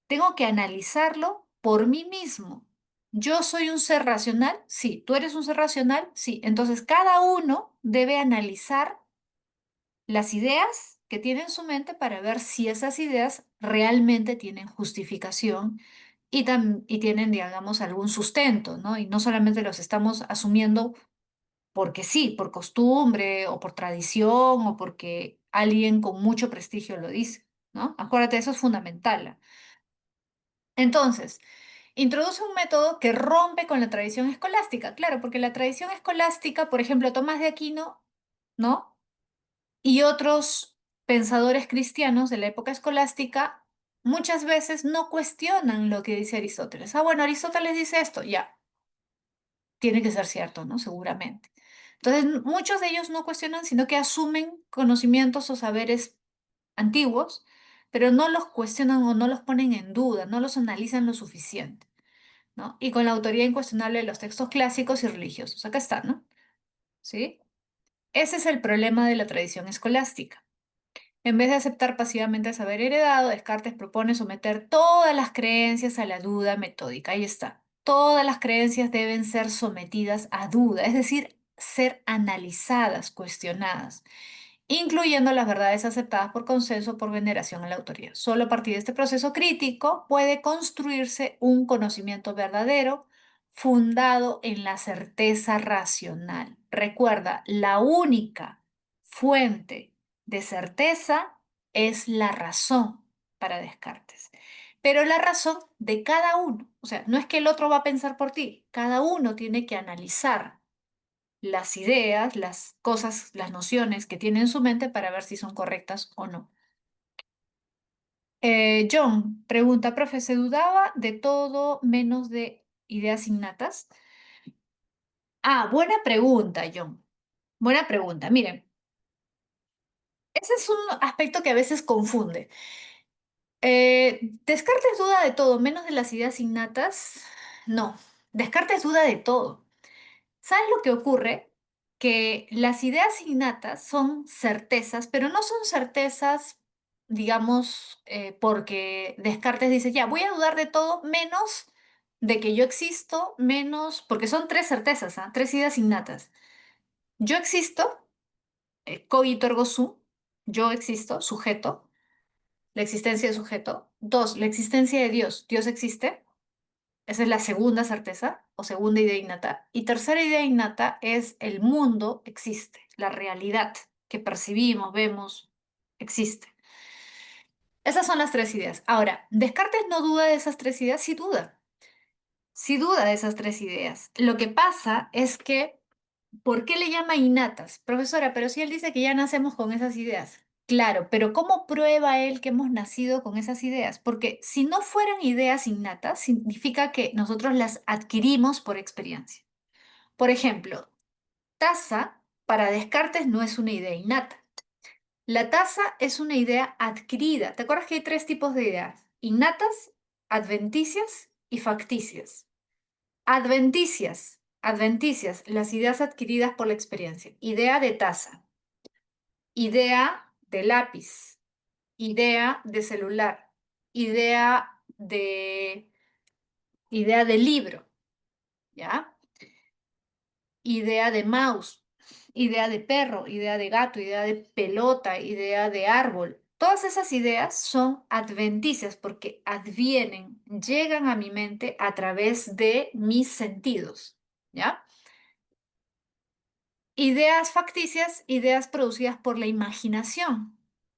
Tengo que analizarlo por mí mismo. ¿Yo soy un ser racional? Sí. ¿Tú eres un ser racional? Sí. Entonces cada uno debe analizar las ideas que tiene en su mente para ver si esas ideas realmente tienen justificación y tienen, digamos, algún sustento, ¿no? Y no solamente los estamos asumiendo porque sí, por costumbre o por tradición o porque alguien con mucho prestigio lo dice, ¿no? Acuérdate, eso es fundamental. Entonces, introduce un método que rompe con la tradición escolástica, claro, porque la tradición escolástica, por ejemplo, Tomás de Aquino, ¿no? Y otros pensadores cristianos de la época escolástica muchas veces no cuestionan lo que dice Aristóteles. Ah, bueno, Aristóteles dice esto, ya, tiene que ser cierto, ¿no? Seguramente. Entonces, muchos de ellos no cuestionan, sino que asumen conocimientos o saberes antiguos, pero no los cuestionan o no los ponen en duda, no los analizan lo suficiente, ¿no? Y con la autoría incuestionable de los textos clásicos y religiosos. Acá está, ¿no? ¿Sí? Ese es el problema de la tradición escolástica. En vez de aceptar pasivamente el saber heredado, Descartes propone someter todas las creencias a la duda metódica. Ahí está. Todas las creencias deben ser sometidas a duda, es decir, ser analizadas, cuestionadas, incluyendo las verdades aceptadas por consenso o por veneración a la autoridad. Solo a partir de este proceso crítico puede construirse un conocimiento verdadero fundado en la certeza racional. Recuerda, la única fuente de certeza es la razón para Descartes. Pero la razón de cada uno, o sea, no es que el otro va a pensar por ti, cada uno tiene que analizar las ideas, las cosas, las nociones que tiene en su mente para ver si son correctas o no. John pregunta, profe, ¿se dudaba de todo menos de ideas innatas? Ah, buena pregunta, John. Buena pregunta. Miren, ese es un aspecto que a veces confunde. ¿Descartes duda de todo menos de las ideas innatas? No, Descartes duda de todo. ¿Sabes lo que ocurre? Que las ideas innatas son certezas, pero no son certezas, digamos, porque Descartes dice, ya, voy a dudar de todo menos de que yo existo, menos, porque son tres certezas, ¿ah? Tres ideas innatas. Yo existo, cogito ergo sum, yo existo, sujeto, la existencia de sujeto. Dos, la existencia de Dios, Dios existe. Esa es la segunda certeza o segunda idea innata. Y tercera idea innata es el mundo existe, la realidad que percibimos, vemos, existe. Esas son las tres ideas. Ahora, Descartes no duda de esas tres ideas, sí duda. Sí duda de esas tres ideas. Lo que pasa es que, ¿por qué le llama innatas? Profesora, pero si él dice que ya nacemos con esas ideas. Claro, pero ¿cómo prueba él que hemos nacido con esas ideas? Porque si no fueran ideas innatas, significa que nosotros las adquirimos por experiencia. Por ejemplo, taza para Descartes no es una idea innata. La taza es una idea adquirida. ¿Te acuerdas que hay tres tipos de ideas? Innatas, adventicias y facticias. Adventicias, las ideas adquiridas por la experiencia. Idea de taza, idea de lápiz, idea de celular, idea idea de libro, ¿ya? Idea de mouse, idea de perro, idea de gato, idea de pelota, idea de árbol. Todas esas ideas son adventicias porque advienen, llegan a mi mente a través de mis sentidos, ¿ya? Ideas facticias, ideas producidas por la imaginación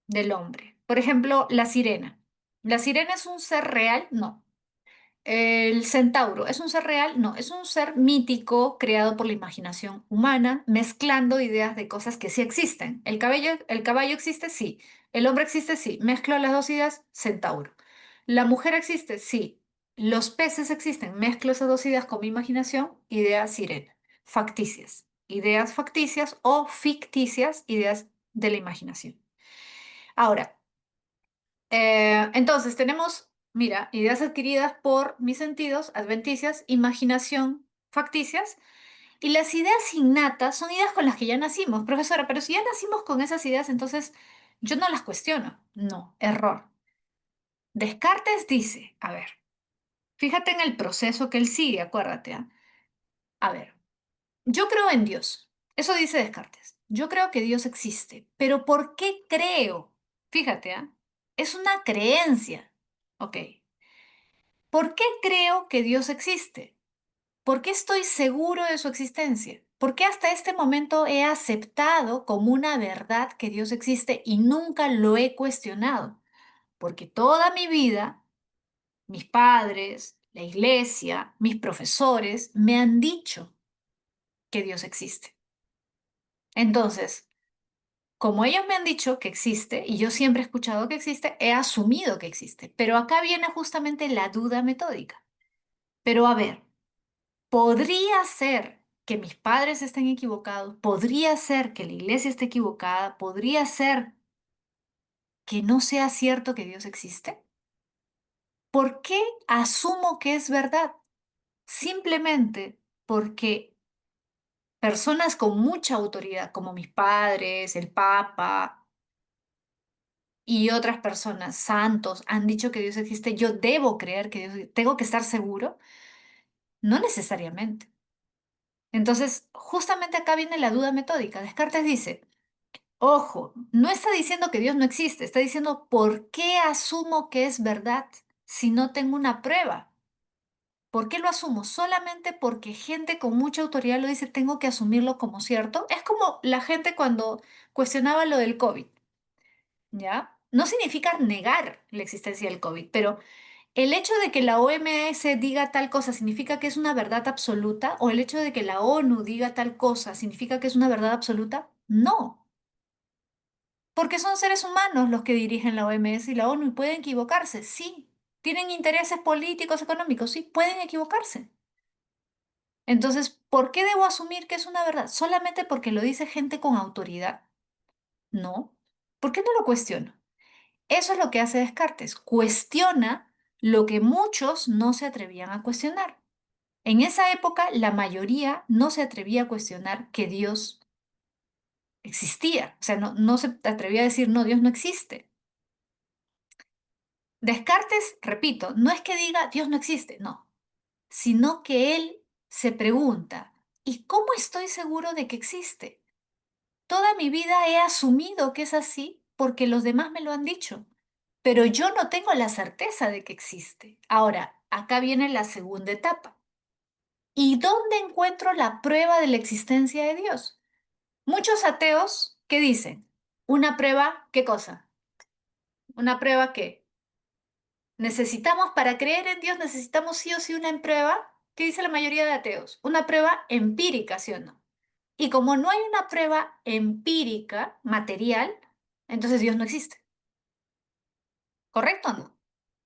del hombre. Por ejemplo, la sirena. ¿La sirena es un ser real? No. El centauro, ¿es un ser real? No, es un ser mítico creado por la imaginación humana, mezclando ideas de cosas que sí existen. El caballo existe? Sí. ¿El hombre existe? Sí. Mezclo las dos ideas, centauro. ¿La mujer existe? Sí. Los peces existen. Mezclo esas dos ideas con mi imaginación, ideas sirena, facticias. Ideas facticias o ficticias, ideas de la imaginación. Ahora, entonces tenemos, mira, ideas adquiridas por mis sentidos, adventicias, imaginación, facticias, y las ideas innatas son ideas con las que ya nacimos, profesora, pero si ya nacimos con esas ideas, entonces yo no las cuestiono. No, error. Descartes dice, a ver, fíjate en el proceso que él sigue, acuérdate, ¿ah? A ver, yo creo en Dios. Eso dice Descartes. Yo creo que Dios existe, pero ¿por qué creo? Fíjate, ¿ah? Es una creencia. Ok. ¿Por qué creo que Dios existe? ¿Por qué estoy seguro de su existencia? ¿Por qué hasta este momento he aceptado como una verdad que Dios existe y nunca lo he cuestionado? Porque toda mi vida, mis padres, la iglesia, mis profesores me han dicho que Dios existe. Entonces, como ellos me han dicho que existe y yo siempre he escuchado que existe, he asumido que existe. Pero acá viene justamente la duda metódica. Pero a ver, podría ser que mis padres estén equivocados, podría ser que la iglesia esté equivocada, podría ser que no sea cierto que Dios existe. ¿Por qué asumo que es verdad? Simplemente porque personas con mucha autoridad, como mis padres, el Papa y otras personas, santos, han dicho que Dios existe, yo debo creer que Dios, tengo que estar seguro. No necesariamente. Entonces, justamente acá viene la duda metódica. Descartes dice, ojo, no está diciendo que Dios no existe, está diciendo por qué asumo que es verdad si no tengo una prueba. ¿Por qué lo asumo? Solamente porque gente con mucha autoridad lo dice, tengo que asumirlo como cierto. Es como la gente cuando cuestionaba lo del COVID, ¿ya? No significa negar la existencia del COVID, pero el hecho de que la OMS diga tal cosa significa que es una verdad absoluta, o el hecho de que la ONU diga tal cosa significa que es una verdad absoluta. No. Porque son seres humanos los que dirigen la OMS y la ONU y pueden equivocarse, sí. Tienen intereses políticos, económicos, sí, pueden equivocarse. Entonces, ¿por qué debo asumir que es una verdad? ¿Solamente porque lo dice gente con autoridad? No. ¿Por qué no lo cuestiono? Eso es lo que hace Descartes. Cuestiona lo que muchos no se atrevían a cuestionar. En esa época, la mayoría no se atrevía a cuestionar que Dios existía. O sea, no se atrevía a decir, no, Dios no existe. Descartes, repito, no es que diga Dios no existe, no, sino que él se pregunta, ¿y cómo estoy seguro de que existe? Toda mi vida he asumido que es así porque los demás me lo han dicho, pero yo no tengo la certeza de que existe. Ahora, acá viene la segunda etapa. ¿Y dónde encuentro la prueba de la existencia de Dios? Muchos ateos, ¿qué dicen? ¿Una prueba? ¿Qué cosa? ¿Una prueba qué? Necesitamos, para creer en Dios, necesitamos sí o sí una prueba. ¿Qué dice la mayoría de ateos? Una prueba empírica, ¿sí o no? Y como no hay una prueba empírica, material, entonces Dios no existe. ¿Correcto o no?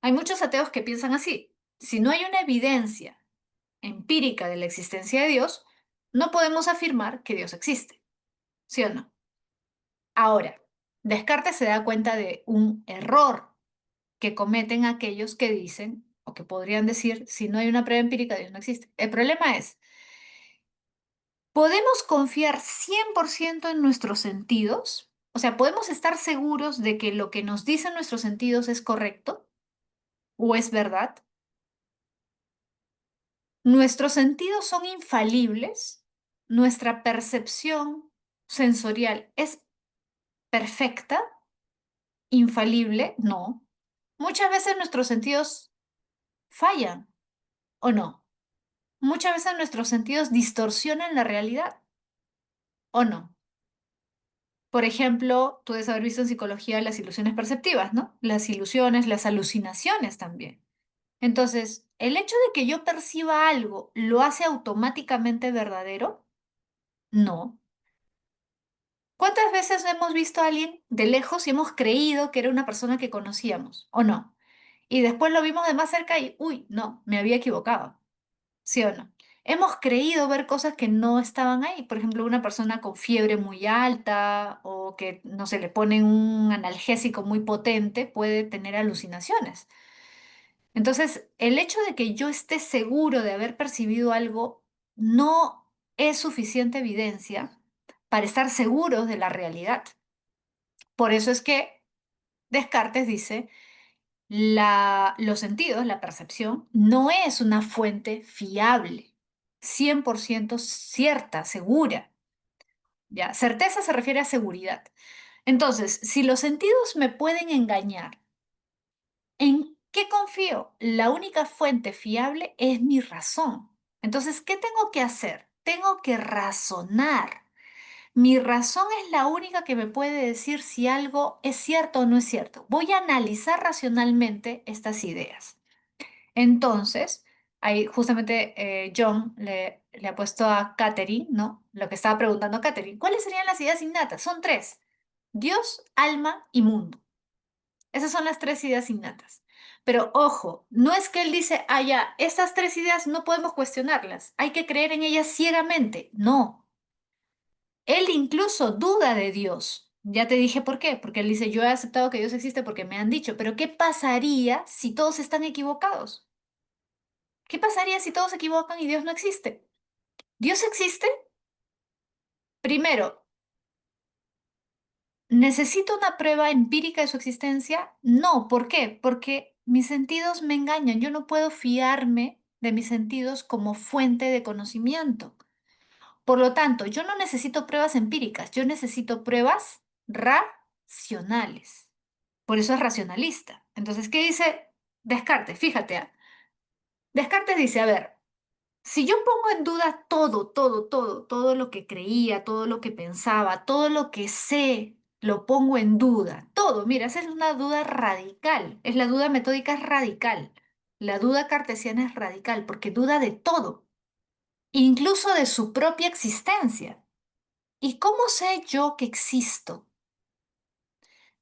Hay muchos ateos que piensan así. Si no hay una evidencia empírica de la existencia de Dios, no podemos afirmar que Dios existe. ¿Sí o no? Ahora, Descartes se da cuenta de un error que cometen aquellos que dicen o que podrían decir, si no hay una prueba empírica, Dios no existe. El problema es, ¿podemos confiar 100% en nuestros sentidos? O sea, ¿podemos estar seguros de que lo que nos dicen nuestros sentidos es correcto o es verdad? ¿Nuestros sentidos son infalibles? ¿Nuestra percepción sensorial es perfecta? ¿Infalible? No. Muchas veces nuestros sentidos fallan, ¿o no? Muchas veces nuestros sentidos distorsionan la realidad, ¿o no? Por ejemplo, tú debes haber visto en psicología las ilusiones perceptivas, ¿no? Las ilusiones, las alucinaciones también. Entonces, ¿el hecho de que yo perciba algo lo hace automáticamente verdadero? No. ¿Cuántas veces hemos visto a alguien de lejos y hemos creído que era una persona que conocíamos, o no? Y después lo vimos de más cerca y, uy, no, me había equivocado. ¿Sí o no? Hemos creído ver cosas que no estaban ahí. Por ejemplo, una persona con fiebre muy alta o que, no se le ponen un analgésico muy potente puede tener alucinaciones. Entonces, el hecho de que yo esté seguro de haber percibido algo no es suficiente evidencia para estar seguros de la realidad. Por eso es que Descartes dice, los sentidos, la percepción, no es una fuente fiable, 100% cierta, segura. ¿Ya? Certeza se refiere a seguridad. Entonces, si los sentidos me pueden engañar, ¿en qué confío? La única fuente fiable es mi razón. Entonces, ¿qué tengo que hacer? Tengo que razonar. Mi razón es la única que me puede decir si algo es cierto o no es cierto. Voy a analizar racionalmente estas ideas. Entonces, ahí justamente John le ha puesto a Catherine, ¿no? Lo que estaba preguntando a Catherine. ¿Cuáles serían las ideas innatas? Son tres. Dios, alma y mundo. Esas son las tres ideas innatas. Pero ojo, no es que él dice, ah, ya, estas tres ideas no podemos cuestionarlas. Hay que creer en ellas ciegamente. No. Él incluso duda de Dios. Ya te dije por qué. Porque él dice, yo he aceptado que Dios existe porque me han dicho. Pero ¿qué pasaría si todos están equivocados? ¿Qué pasaría si todos se equivocan y Dios no existe? ¿Dios existe? Primero, ¿necesito una prueba empírica de su existencia? No, ¿por qué? Porque mis sentidos me engañan. Yo no puedo fiarme de mis sentidos como fuente de conocimiento. Por lo tanto, yo no necesito pruebas empíricas, yo necesito pruebas racionales. Por eso es racionalista. Entonces, ¿qué dice Descartes? Fíjate, ¿ah? Descartes dice, a ver, si yo pongo en duda todo lo que creía, todo lo que pensaba, todo lo que sé, lo pongo en duda, todo, mira, esa es una duda radical, es la duda metódica es radical, la duda cartesiana es radical porque duda de todo, incluso de su propia existencia. ¿Y cómo sé yo que existo?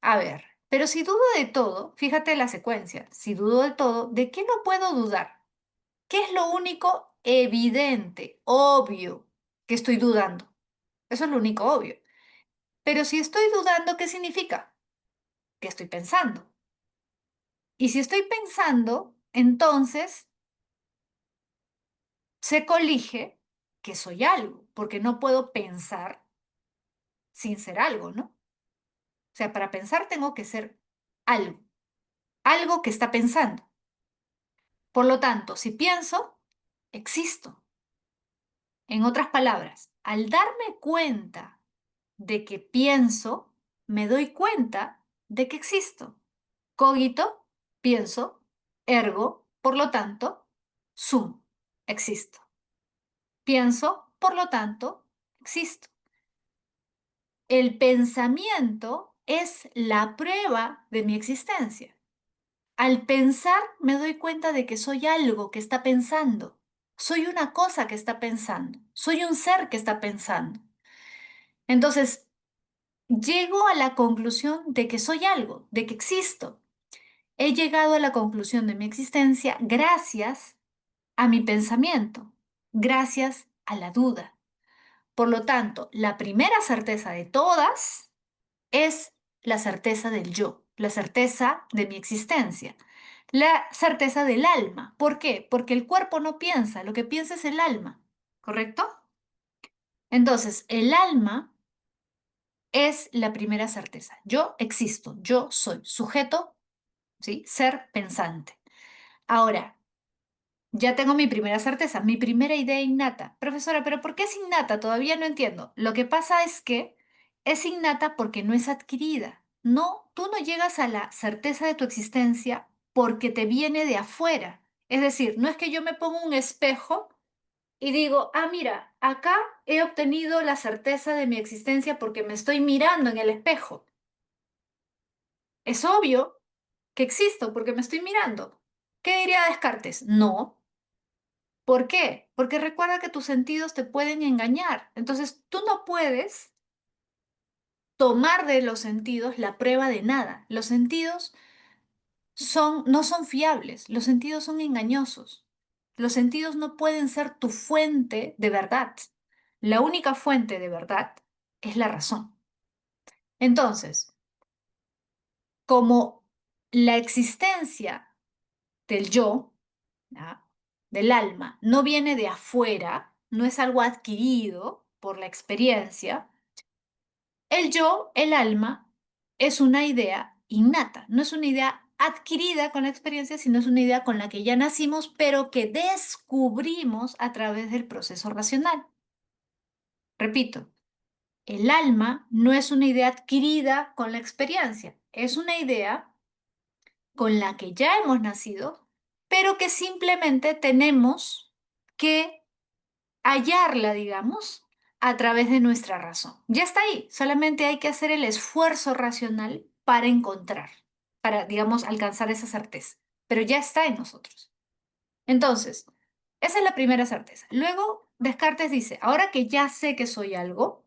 A ver, pero si dudo de todo, fíjate la secuencia, si dudo de todo, ¿de qué no puedo dudar? ¿Qué es lo único evidente, obvio que estoy dudando? Eso es lo único obvio. Pero si estoy dudando, ¿qué significa? Que estoy pensando. Y si estoy pensando, entonces se colige que soy algo, porque no puedo pensar sin ser algo, ¿no? O sea, para pensar tengo que ser algo, algo que está pensando. Por lo tanto, si pienso, existo. En otras palabras, al darme cuenta de que pienso, me doy cuenta de que existo. Cogito, pienso, ergo, por lo tanto, sum, existo. Pienso, por lo tanto, existo. El pensamiento es la prueba de mi existencia. Al pensar me doy cuenta de que soy algo que está pensando. Soy una cosa que está pensando. Soy un ser que está pensando. Entonces, llego a la conclusión de que soy algo, de que existo. He llegado a la conclusión de mi existencia gracias a mi pensamiento, gracias a la duda. Por lo tanto, la primera certeza de todas es la certeza del yo, la certeza de mi existencia, la certeza del alma. ¿Por qué? Porque el cuerpo no piensa, lo que piensa es el alma, ¿correcto? Entonces, el alma es la primera certeza. Yo existo, yo soy sujeto, ¿sí? Ser pensante. Ahora, ya tengo mi primera certeza, mi primera idea innata. Profesora, ¿pero por qué es innata? Todavía no entiendo. Lo que pasa es que es innata porque no es adquirida. No, tú no llegas a la certeza de tu existencia porque te viene de afuera. Es decir, no es que yo me pongo un espejo y digo, ah, mira, acá he obtenido la certeza de mi existencia porque me estoy mirando en el espejo. Es obvio que existo porque me estoy mirando. ¿Qué diría Descartes? No. ¿Por qué? Porque recuerda que tus sentidos te pueden engañar. Entonces, tú no puedes tomar de los sentidos la prueba de nada. Los sentidos no son fiables, los sentidos son engañosos. Los sentidos no pueden ser tu fuente de verdad. La única fuente de verdad es la razón. Entonces, como la existencia del yo, ¿ya? Del alma, no viene de afuera, no es algo adquirido por la experiencia, el yo, el alma, es una idea innata, no es una idea adquirida con la experiencia, sino es una idea con la que ya nacimos, pero que descubrimos a través del proceso racional. Repito, el alma no es una idea adquirida con la experiencia, es una idea con la que ya hemos nacido, pero que simplemente tenemos que hallarla, digamos, a través de nuestra razón. Ya está ahí, solamente hay que hacer el esfuerzo racional para encontrar, para, digamos, alcanzar esa certeza, pero ya está en nosotros. Entonces, esa es la primera certeza. Luego, Descartes dice, ahora que ya sé que soy algo,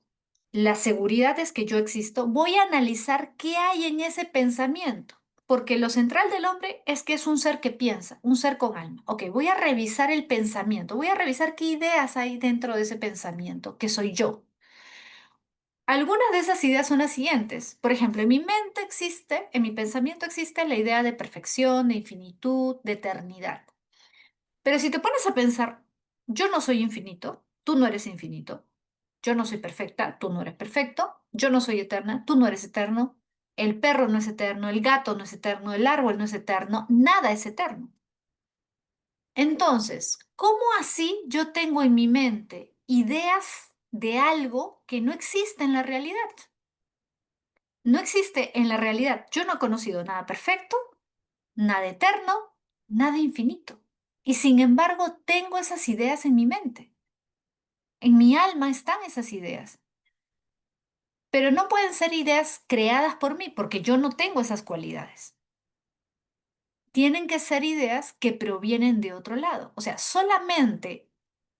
la seguridad es que yo existo, voy a analizar qué hay en ese pensamiento, porque lo central del hombre es que es un ser que piensa, un ser con alma. Ok, voy a revisar el pensamiento, voy a revisar qué ideas hay dentro de ese pensamiento, que soy yo. Algunas de esas ideas son las siguientes. Por ejemplo, en mi mente existe, en mi pensamiento existe la idea de perfección, de infinitud, de eternidad. Pero si te pones a pensar, yo no soy infinito, tú no eres infinito, yo no soy perfecta, tú no eres perfecto, yo no soy eterna, tú no eres eterno, el perro no es eterno, el gato no es eterno, el árbol no es eterno, nada es eterno. Entonces, ¿cómo así yo tengo en mi mente ideas de algo que no existe en la realidad? No existe en la realidad. Yo no he conocido nada perfecto, nada eterno, nada infinito. Y sin embargo, tengo esas ideas en mi mente. En mi alma están esas ideas. Pero no pueden ser ideas creadas por mí porque yo no tengo esas cualidades. Tienen que ser ideas que provienen de otro lado. O sea, solamente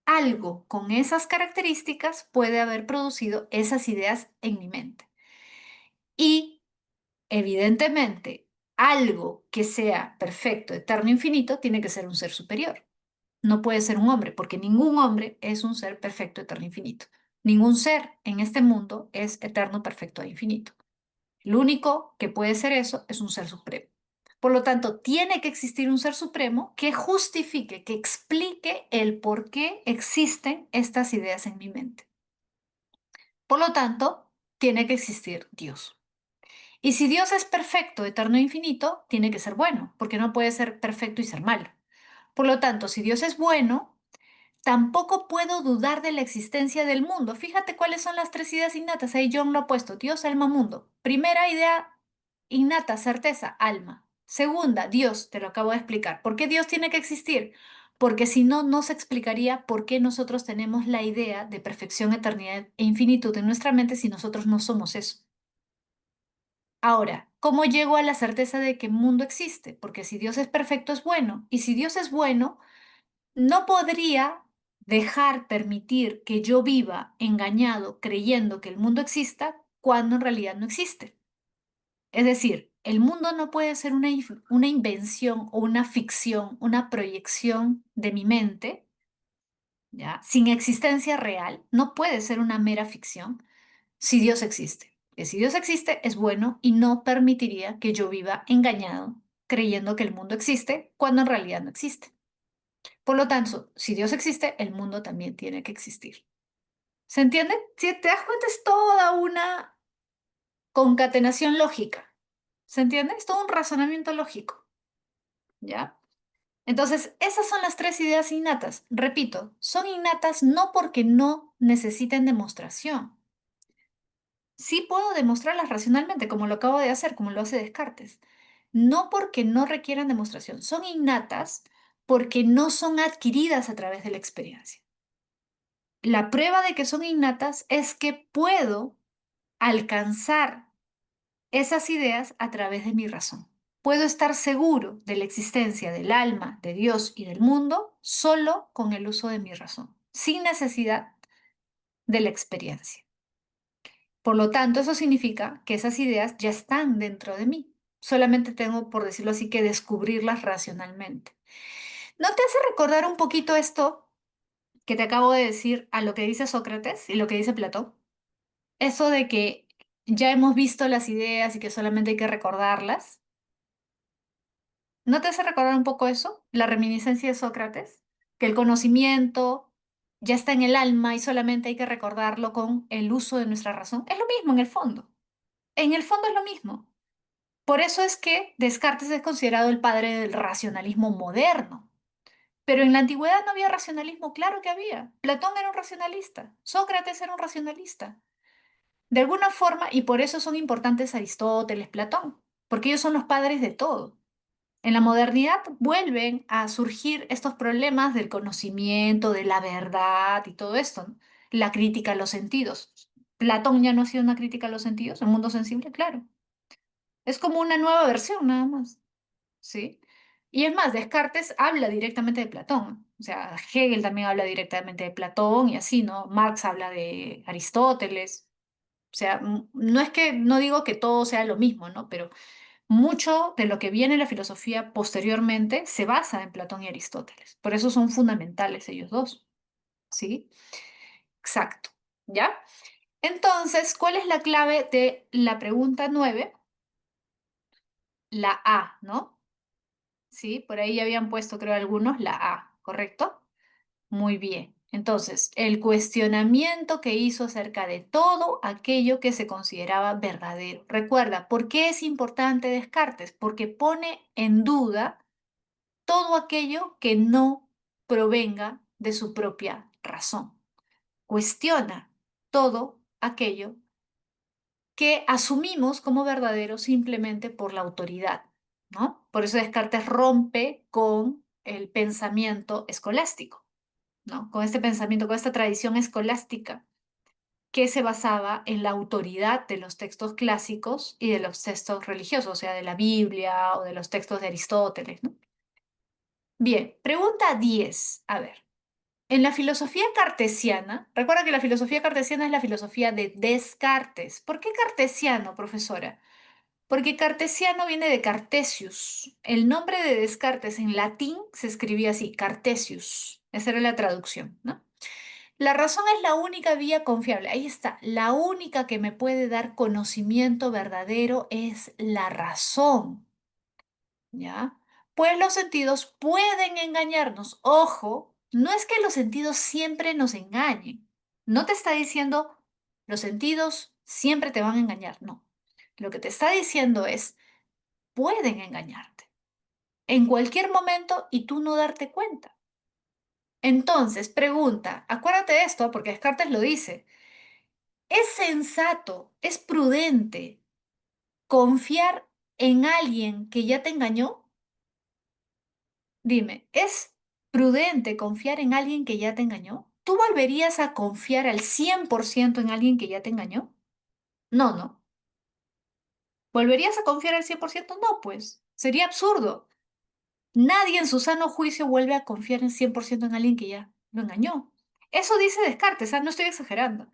algo con esas características puede haber producido esas ideas en mi mente. Y evidentemente, algo que sea perfecto, eterno, infinito, tiene que ser un ser superior. No puede ser un hombre, porque ningún hombre es un ser perfecto, eterno, infinito. Ningún ser en este mundo es eterno, perfecto e infinito. Lo único que puede ser eso es un ser supremo. Por lo tanto, tiene que existir un ser supremo que justifique, que explique el por qué existen estas ideas en mi mente. Por lo tanto, tiene que existir Dios. Y si Dios es perfecto, eterno e infinito, tiene que ser bueno, porque no puede ser perfecto y ser malo. Por lo tanto, si Dios es bueno, tampoco puedo dudar de la existencia del mundo. Fíjate cuáles son las tres ideas innatas. Ahí John lo ha puesto. Dios, alma, mundo. Primera idea innata, certeza, alma. Segunda, Dios, te lo acabo de explicar. ¿Por qué Dios tiene que existir? Porque si no, no se explicaría por qué nosotros tenemos la idea de perfección, eternidad e infinitud en nuestra mente si nosotros no somos eso. Ahora, ¿cómo llego a la certeza de que el mundo existe? Porque si Dios es perfecto, es bueno. Y si Dios es bueno, no podría permitir que yo viva engañado creyendo que el mundo exista cuando en realidad no existe. Es decir, el mundo no puede ser una invención o una ficción, una proyección de mi mente, ¿ya? Sin existencia real, no puede ser una mera ficción si Dios existe. Que si Dios existe es bueno y no permitiría que yo viva engañado creyendo que el mundo existe cuando en realidad no existe. Por lo tanto, si Dios existe, el mundo también tiene que existir. ¿Se entiende? Si te das cuenta, es toda una concatenación lógica. ¿Se entiende? Es todo un razonamiento lógico. ¿Ya? Entonces, esas son las tres ideas innatas. Repito, son innatas no porque no necesiten demostración. Sí puedo demostrarlas racionalmente, como lo acabo de hacer, como lo hace Descartes. No porque no requieran demostración. Son innatas porque no son adquiridas a través de la experiencia. La prueba de que son innatas es que puedo alcanzar esas ideas a través de mi razón. Puedo estar seguro de la existencia del alma, de Dios y del mundo solo con el uso de mi razón, sin necesidad de la experiencia. Por lo tanto, eso significa que esas ideas ya están dentro de mí. Solamente tengo, por decirlo así, que descubrirlas racionalmente. ¿No te hace recordar un poquito esto que te acabo de decir a lo que dice Sócrates y lo que dice Platón? Eso de que ya hemos visto las ideas y que solamente hay que recordarlas. ¿No te hace recordar un poco eso? La reminiscencia de Sócrates, que el conocimiento ya está en el alma y solamente hay que recordarlo con el uso de nuestra razón. Es lo mismo en el fondo. En el fondo es lo mismo. Por eso es que Descartes es considerado el padre del racionalismo moderno. Pero en la antigüedad no había racionalismo, claro que había. Platón era un racionalista, Sócrates era un racionalista. De alguna forma, y por eso son importantes Aristóteles, Platón, porque ellos son los padres de todo. En la modernidad vuelven a surgir estos problemas del conocimiento, de la verdad y todo esto, ¿no? La crítica a los sentidos. Platón ya no ha sido una crítica a los sentidos, el mundo sensible, claro. Es como una nueva versión nada más, ¿sí? Y es más, Descartes habla directamente de Platón. O sea, Hegel también habla directamente de Platón y así, ¿no? Marx habla de Aristóteles. O sea, no es que, no digo que todo sea lo mismo, ¿no? Pero mucho de lo que viene en la filosofía posteriormente se basa en Platón y Aristóteles. Por eso son fundamentales ellos dos, ¿sí? Exacto, ¿ya? Entonces, ¿cuál es la clave de la pregunta 9? La A, ¿no? Sí, por ahí ya habían puesto, creo, algunos la A, ¿correcto? Muy bien. Entonces, el cuestionamiento que hizo acerca de todo aquello que se consideraba verdadero. Recuerda, ¿por qué es importante Descartes? Porque pone en duda todo aquello que no provenga de su propia razón. Cuestiona todo aquello que asumimos como verdadero simplemente por la autoridad, ¿no? Por eso Descartes rompe con el pensamiento escolástico, ¿no? Con este pensamiento, con esta tradición escolástica que se basaba en la autoridad de los textos clásicos y de los textos religiosos, o sea, de la Biblia o de los textos de Aristóteles, ¿no? Bien, pregunta 10. A ver, en la filosofía cartesiana, recuerda que la filosofía cartesiana es la filosofía de Descartes. ¿Por qué cartesiano, profesora? Porque cartesiano viene de Cartesius. El nombre de Descartes en latín se escribía así, Cartesius. Esa era la traducción, ¿no? La razón es la única vía confiable. Ahí está. La única que me puede dar conocimiento verdadero es la razón. ¿Ya? Pues los sentidos pueden engañarnos. Ojo, no es que los sentidos siempre nos engañen. No te está diciendo los sentidos siempre te van a engañar. No. Lo que te está diciendo es, pueden engañarte en cualquier momento y tú no darte cuenta. Entonces, pregunta, acuérdate de esto porque Descartes lo dice. ¿Es sensato, es prudente confiar en alguien que ya te engañó? Dime, ¿es prudente confiar en alguien que ya te engañó? ¿Tú volverías a confiar al 100% en alguien que ya te engañó? No, no. ¿Volverías a confiar al 100%? No, pues. Sería absurdo. Nadie en su sano juicio vuelve a confiar en 100% en alguien que ya lo engañó. Eso dice Descartes, no estoy exagerando.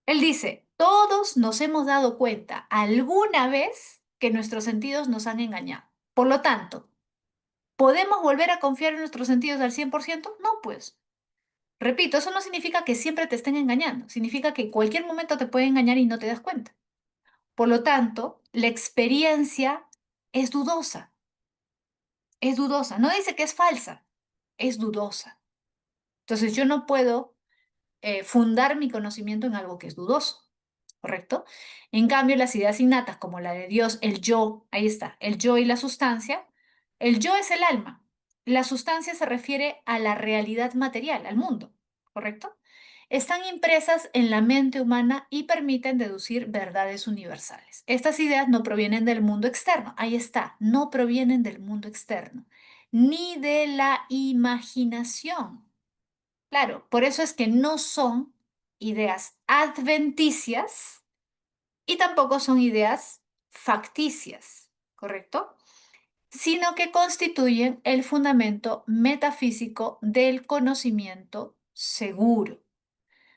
Él dice, todos nos hemos dado cuenta alguna vez que nuestros sentidos nos han engañado. Por lo tanto, ¿podemos volver a confiar en nuestros sentidos al 100%? No, pues. Repito, eso no significa que siempre te estén engañando, significa que en cualquier momento te pueden engañar y no te das cuenta. Por lo tanto, la experiencia es dudosa, es dudosa. No dice que es falsa, es dudosa. Entonces yo no puedo fundar mi conocimiento en algo que es dudoso, ¿correcto? En cambio, las ideas innatas como la de Dios, el yo, ahí está, el yo y la sustancia, el yo es el alma, la sustancia se refiere a la realidad material, al mundo, ¿correcto? Están impresas en la mente humana y permiten deducir verdades universales. Estas ideas no provienen del mundo externo, ahí está, no provienen del mundo externo, ni de la imaginación. Claro, por eso es que no son ideas adventicias y tampoco son ideas facticias, ¿correcto? Sino que constituyen el fundamento metafísico del conocimiento seguro.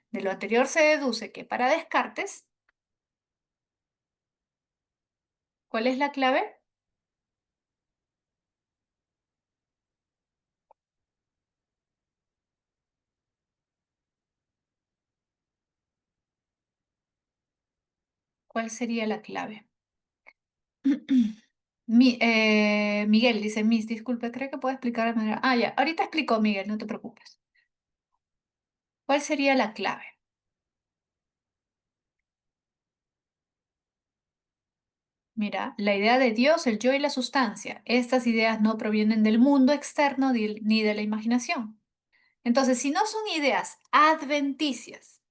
De lo anterior se deduce que para Descartes, ¿cuál es la clave? ¿Cuál sería la clave? Miguel dice, Miss, disculpe, ¿cree que puedo explicar de manera? Ah, ya, ahorita explicó Miguel, no te preocupes. ¿Cuál sería la clave? Mira, la idea de Dios, el yo y la sustancia. Estas ideas no provienen del mundo externo ni de la imaginación. Entonces, si no son ideas adventicias,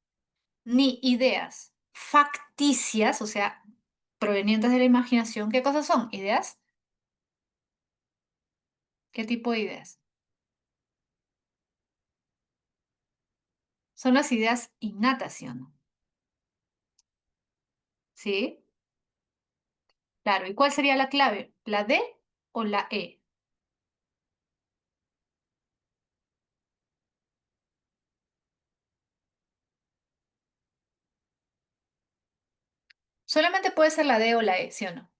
ni ideas facticias, o sea, provenientes de la imaginación, ¿qué cosas son? ¿Ideas? ¿Qué tipo de ideas? Son las ideas innatas, ¿sí o no? ¿Sí? Claro. ¿Y cuál sería la clave? ¿La D o la E? Solamente puede ser la D o la E, ¿sí o no?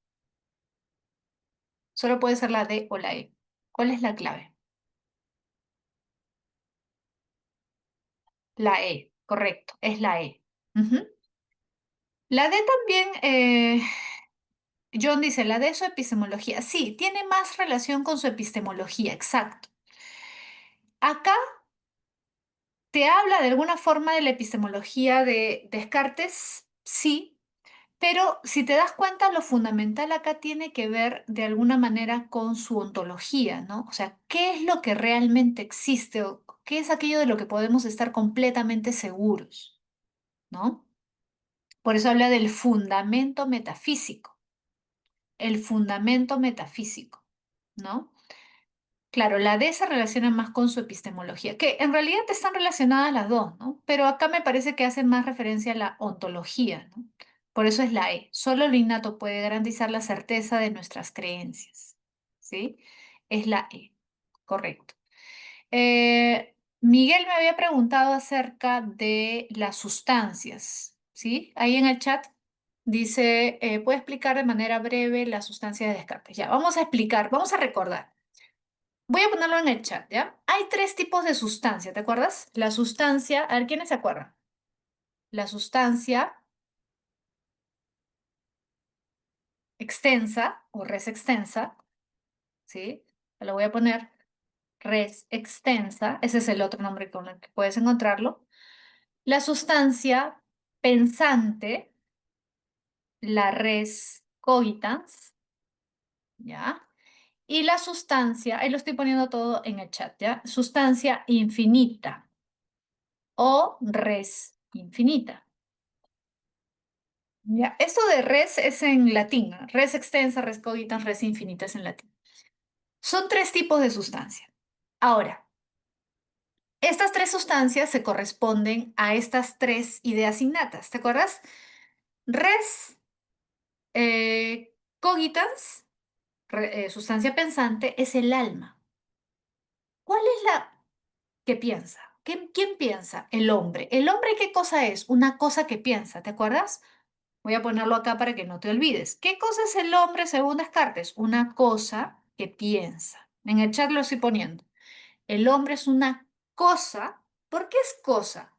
Solo puede ser la D o la E. ¿Cuál es la clave? La E, correcto, es la E. Ujú. La D también, John dice, la D es su epistemología. Sí, tiene más relación con su epistemología, exacto. Acá te habla de alguna forma de la epistemología de Descartes, sí, pero si te das cuenta, lo fundamental acá tiene que ver de alguna manera con su ontología, ¿no? O sea, ¿qué es lo que realmente existe o qué es aquello de lo que podemos estar completamente seguros, ¿no? Por eso habla del fundamento metafísico, ¿no? Claro, la D se relaciona más con su epistemología, que en realidad están relacionadas las dos, ¿no? Pero acá me parece que hace más referencia a la ontología, ¿no? Por eso es la E. Solo lo innato puede garantizar la certeza de nuestras creencias, ¿sí? Es la E, correcto. Miguel me había preguntado acerca de las sustancias, ¿sí? Ahí en el chat dice, ¿puede explicar de manera breve las sustancias de Descartes? Ya, vamos a explicar, vamos a recordar. Voy a ponerlo en el chat, ¿ya? Hay tres tipos de sustancia, ¿te acuerdas? La sustancia, a ver, ¿quiénes se acuerdan? La sustancia extensa o res extensa, ¿sí? Te lo voy a poner res extensa, ese es el otro nombre con el que puedes encontrarlo. La sustancia pensante, la res cogitans, ¿ya? Y la sustancia, ahí lo estoy poniendo todo en el chat, ¿ya? Sustancia infinita o res infinita. Ya, esto de res es en latín, ¿no? Res extensa, res cogitans, res infinita es en latín. Son tres tipos de sustancia. Ahora, estas tres sustancias se corresponden a estas tres ideas innatas, ¿te acuerdas? Res cogitans, sustancia pensante, es el alma. ¿Cuál es la que piensa? ¿Quién piensa? El hombre. ¿El hombre qué cosa es? Una cosa que piensa, ¿te acuerdas? Voy a ponerlo acá para que no te olvides. ¿Qué cosa es el hombre según Descartes? Una cosa que piensa. En el chat lo estoy poniendo. El hombre es una cosa. ¿Por qué es cosa?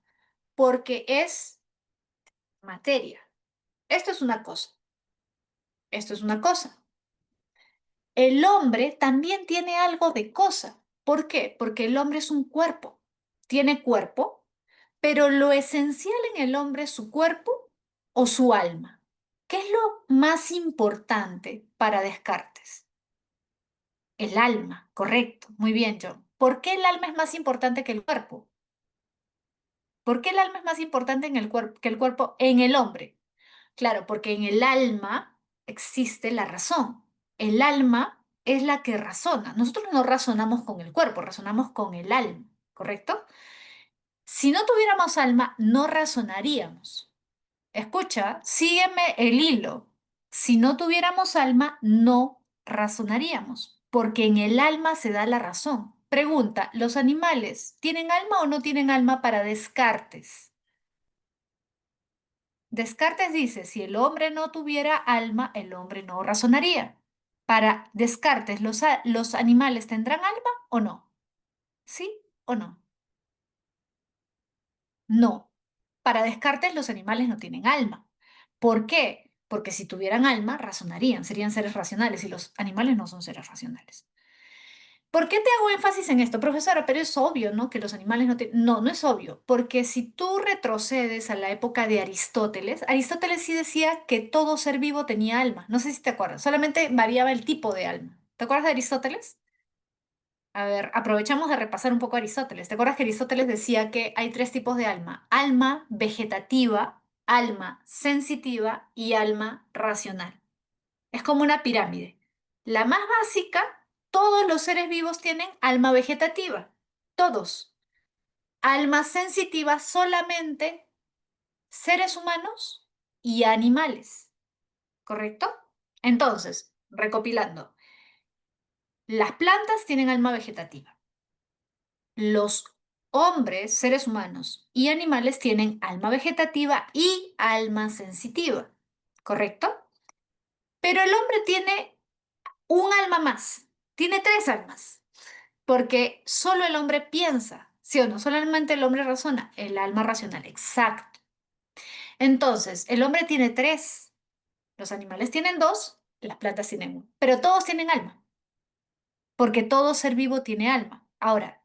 Porque es materia. Esto es una cosa. Esto es una cosa. El hombre también tiene algo de cosa. ¿Por qué? Porque el hombre es un cuerpo. Tiene cuerpo, pero lo esencial en el hombre es su cuerpo o su alma. ¿Qué es lo más importante para Descartes? El alma, correcto. Muy bien, John. ¿Por qué el alma es más importante que el cuerpo? ¿Por qué el alma es más importante en el cuerpo que el cuerpo en el hombre? Claro, porque en el alma existe la razón. El alma es la que razona. Nosotros no razonamos con el cuerpo, razonamos con el alma, ¿correcto? Si no tuviéramos alma, no razonaríamos. Escucha, sígueme el hilo. Si no tuviéramos alma, no razonaríamos, porque en el alma se da la razón. Pregunta, ¿los animales tienen alma o no tienen alma para Descartes? Descartes dice, si el hombre no tuviera alma, el hombre no razonaría. Para Descartes, ¿los animales tendrán alma o no? ¿Sí o no? No. Para Descartes, los animales no tienen alma. ¿Por qué? porque si tuvieran alma, razonarían, serían seres racionales y los animales no son seres racionales. ¿Por qué te hago énfasis en esto, profesora? Pero es obvio, ¿no? Que los animales no tienen... No, no es obvio, porque si tú retrocedes a la época de Aristóteles, Aristóteles sí decía que todo ser vivo tenía alma. No sé si te acuerdas, solamente variaba el tipo de alma. ¿Te acuerdas de Aristóteles? A ver, aprovechamos de repasar un poco a Aristóteles. ¿Te acuerdas que Aristóteles decía que hay tres tipos de alma? Alma vegetativa, alma sensitiva y alma racional. Es como una pirámide. La más básica, todos los seres vivos tienen alma vegetativa. Todos. Alma sensitiva solamente seres humanos y animales. ¿Correcto? Entonces, recopilando, las plantas tienen alma vegetativa. Los hombres, seres humanos y animales tienen alma vegetativa y alma sensitiva. ¿Correcto? Pero el hombre tiene un alma más. Tiene tres almas. Porque solo el hombre piensa, ¿sí o no? Solamente el hombre razona, el alma racional, exacto. Entonces, el hombre tiene tres, los animales tienen dos, las plantas tienen uno, pero todos tienen alma, porque todo ser vivo tiene alma. Ahora,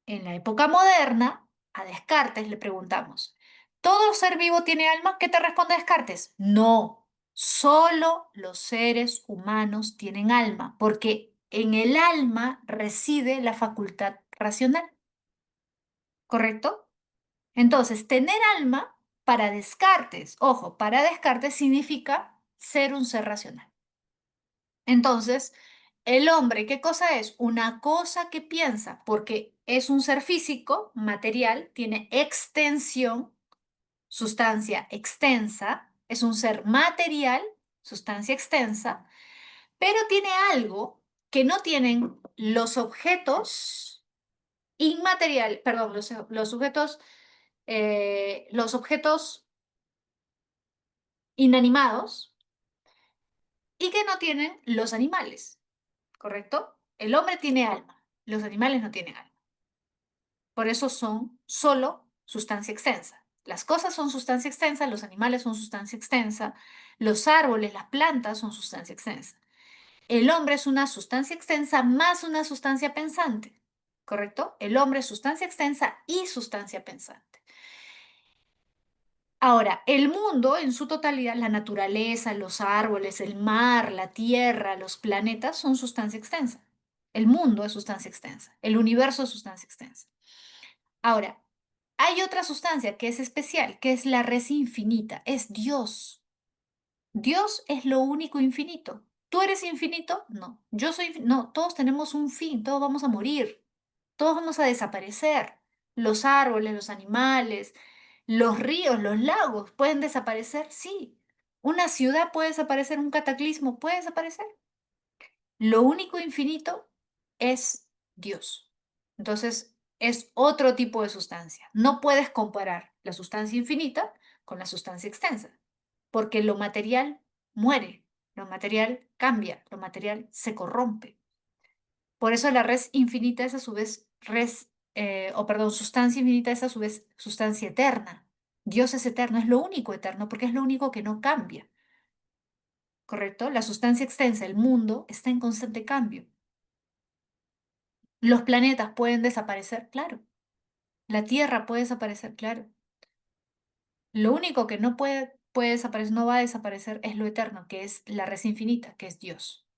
en la época moderna, a Descartes le preguntamos, ¿todo ser vivo tiene alma? ¿Qué te responde Descartes? No, solo los seres humanos tienen alma, porque en el alma reside la facultad racional. ¿Correcto? Entonces, tener alma para Descartes, ojo, para Descartes significa ser un ser racional. Entonces, el hombre, ¿qué cosa es? Una cosa que piensa, porque es un ser físico, material, tiene extensión, sustancia extensa, es un ser material, sustancia extensa, pero tiene algo que no tienen los objetos inmaterial, perdón, los objetos inanimados y que no tienen los animales, ¿correcto? El hombre tiene alma, los animales no tienen alma. Por eso son solo sustancia extensa. Las cosas son sustancia extensa, los animales son sustancia extensa, los árboles, las plantas son sustancia extensa. El hombre es una sustancia extensa más una sustancia pensante, ¿correcto? El hombre es sustancia extensa y sustancia pensante. Ahora, el mundo en su totalidad, la naturaleza, los árboles, el mar, la tierra, los planetas son sustancia extensa. El mundo es sustancia extensa. El universo es sustancia extensa. Ahora, hay otra sustancia que es especial, que es la res infinita, es Dios. Dios es lo único infinito. ¿Tú eres infinito? No. Yo soy, no, todos tenemos un fin, todos vamos a morir, todos vamos a desaparecer. Los árboles, los animales, los ríos, los lagos pueden desaparecer, sí. Una ciudad puede desaparecer, un cataclismo puede desaparecer. Lo único infinito es Dios. Entonces, es otro tipo de sustancia. No puedes comparar la sustancia infinita con la sustancia extensa, porque lo material muere, lo material cambia, lo material se corrompe. Por eso la res infinita es a su vez sustancia infinita es a su vez sustancia eterna. Dios es eterno, es lo único eterno, porque es lo único que no cambia, ¿correcto? La sustancia extensa, el mundo, está en constante cambio. Los planetas pueden desaparecer, claro. La Tierra puede desaparecer, claro. Lo único que no puede desaparecer, no va a desaparecer, es lo eterno, que es la res infinita, que es Dios.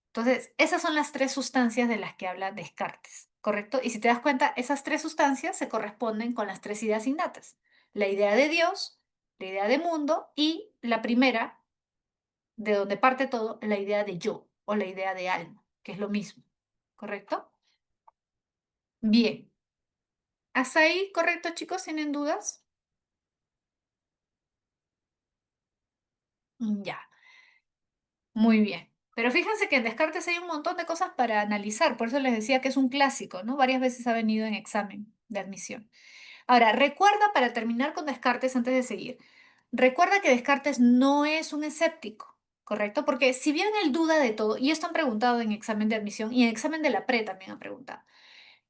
Entonces, esas son las tres sustancias de las que habla Descartes, ¿correcto? Y si te das cuenta, esas tres sustancias se corresponden con las tres ideas innatas. La idea de Dios, la idea de mundo y la primera, de donde parte todo, la idea de yo o la idea de alma, que es lo mismo, ¿correcto? Bien. ¿Hasta ahí, correcto, chicos? ¿Tienen dudas? Ya, muy bien. Pero fíjense que en Descartes hay un montón de cosas para analizar, por eso les decía que es un clásico, ¿no? Varias veces ha venido en examen de admisión. Ahora, recuerda, para terminar con Descartes, antes de seguir, recuerda que Descartes no es un escéptico, ¿correcto? Porque si bien él duda de todo, y esto han preguntado en examen de admisión y en examen de la pre también han preguntado,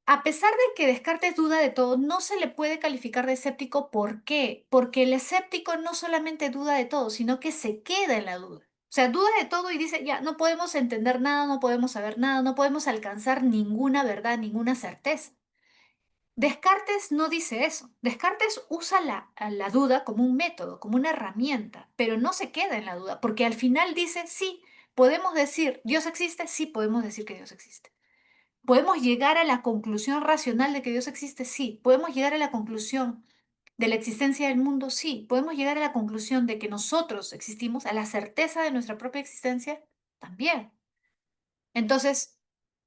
A pesar de que Descartes duda de todo, no se le puede calificar de escéptico. ¿Por qué? Porque el escéptico no solamente duda de todo, sino que se queda en la duda. O sea, duda de todo y dice, ya, no podemos entender nada, no podemos saber nada, no podemos alcanzar ninguna verdad, ninguna certeza. Descartes no dice eso. Descartes usa la duda como un método, como una herramienta, pero no se queda en la duda, porque al final dice, sí, podemos decir, ¿Dios existe? Sí, podemos decir que Dios existe. ¿Podemos llegar a la conclusión racional de que Dios existe? Sí. ¿Podemos llegar a la conclusión de la existencia del mundo? Sí. ¿Podemos llegar a la conclusión de que nosotros existimos, a la certeza de nuestra propia existencia? También. Entonces,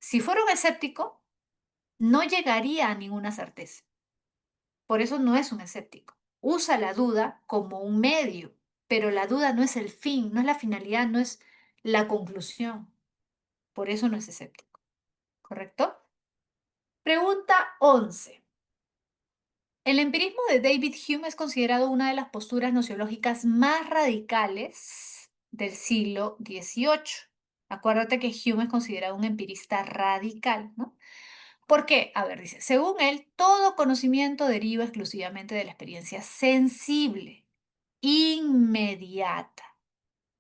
si fuera un escéptico, no llegaría a ninguna certeza. Por eso no es un escéptico. Usa la duda como un medio, pero la duda no es el fin, no es la finalidad, no es la conclusión. Por eso no es escéptico. ¿Correcto? Pregunta 11. El empirismo de David Hume es considerado una de las posturas nociológicas más radicales del siglo XVIII. Acuérdate que Hume es considerado un empirista radical, ¿no? ¿Por qué? A ver, dice, según él, todo conocimiento deriva exclusivamente de la experiencia sensible, inmediata,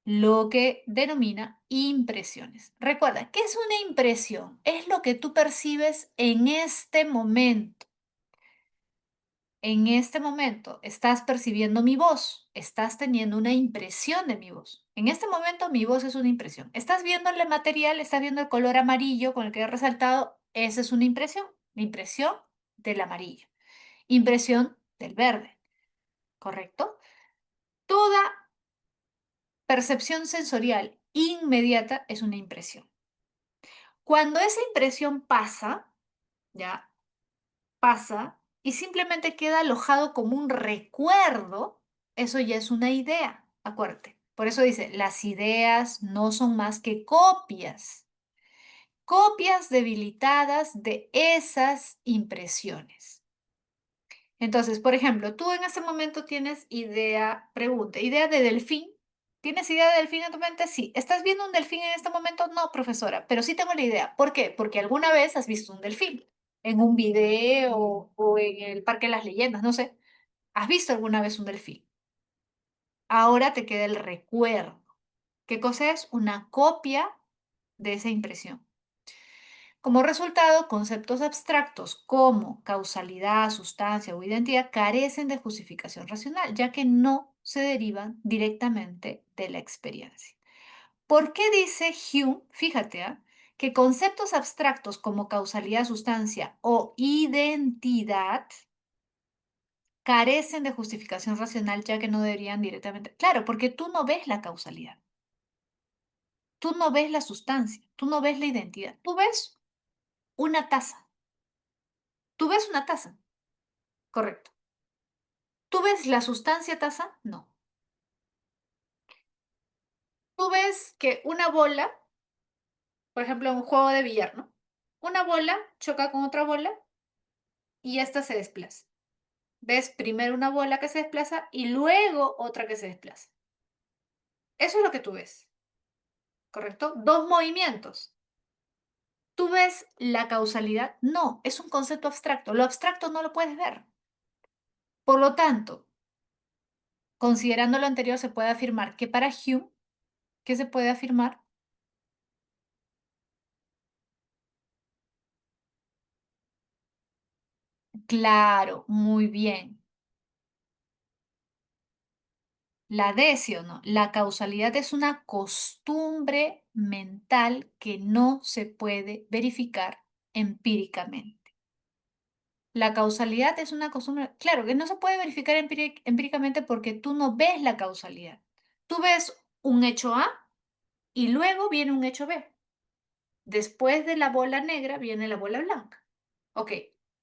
lo que denomina impresiones. Recuerda, ¿qué es una impresión? Es lo que tú percibes en este momento. En este momento estás percibiendo mi voz, estás teniendo una impresión de mi voz. En este momento mi voz es una impresión. Estás viendo el material, estás viendo el color amarillo con el que he resaltado, esa es una impresión, la impresión del amarillo, impresión del verde, ¿correcto? Toda percepción sensorial inmediata es una impresión. Cuando esa impresión pasa, ya pasa y simplemente queda alojado como un recuerdo, eso ya es una idea, acuérdate. Por eso dice, las ideas no son más que copias, copias debilitadas de esas impresiones. Entonces, por ejemplo, tú en ese momento tienes idea, pregunta, idea de delfín. ¿Tienes idea de delfín en tu mente? Sí. ¿Estás viendo un delfín en este momento? No, profesora, pero sí tengo la idea. ¿Por qué? Porque alguna vez has visto un delfín en un video o en el Parque de las Leyendas, no sé. ¿Has visto alguna vez un delfín? Ahora te queda el recuerdo. ¿Qué cosa es? Una copia de esa impresión. Como resultado, conceptos abstractos como causalidad, sustancia o identidad carecen de justificación racional, ya que no se derivan directamente de la experiencia. ¿Por qué dice Hume, fíjate, que conceptos abstractos como causalidad, sustancia o identidad carecen de justificación racional, ya que no deberían directamente? Claro, porque tú no ves la causalidad, tú no ves la sustancia, tú no ves la identidad, tú ves una taza, tú ves una taza, correcto. ¿Tú ves la sustancia taza? No. Tú ves que una bola, por ejemplo, en un juego de billar, ¿no? Una bola choca con otra bola y esta se desplaza. Ves primero una bola que se desplaza y luego otra que se desplaza. Eso es lo que tú ves, ¿correcto? Dos movimientos. ¿Tú ves la causalidad? No, es un concepto abstracto. Lo abstracto no lo puedes ver. Por lo tanto, considerando lo anterior, se puede afirmar que para Hume, ¿qué se puede afirmar? Claro, muy bien. La D, ¿sí o no? La causalidad es una costumbre mental que no se puede verificar empíricamente. La causalidad es una costumbre, claro, que no se puede verificar empíricamente porque tú no ves la causalidad. Tú ves un hecho A y luego viene un hecho B. Después de la bola negra viene la bola blanca. Ok,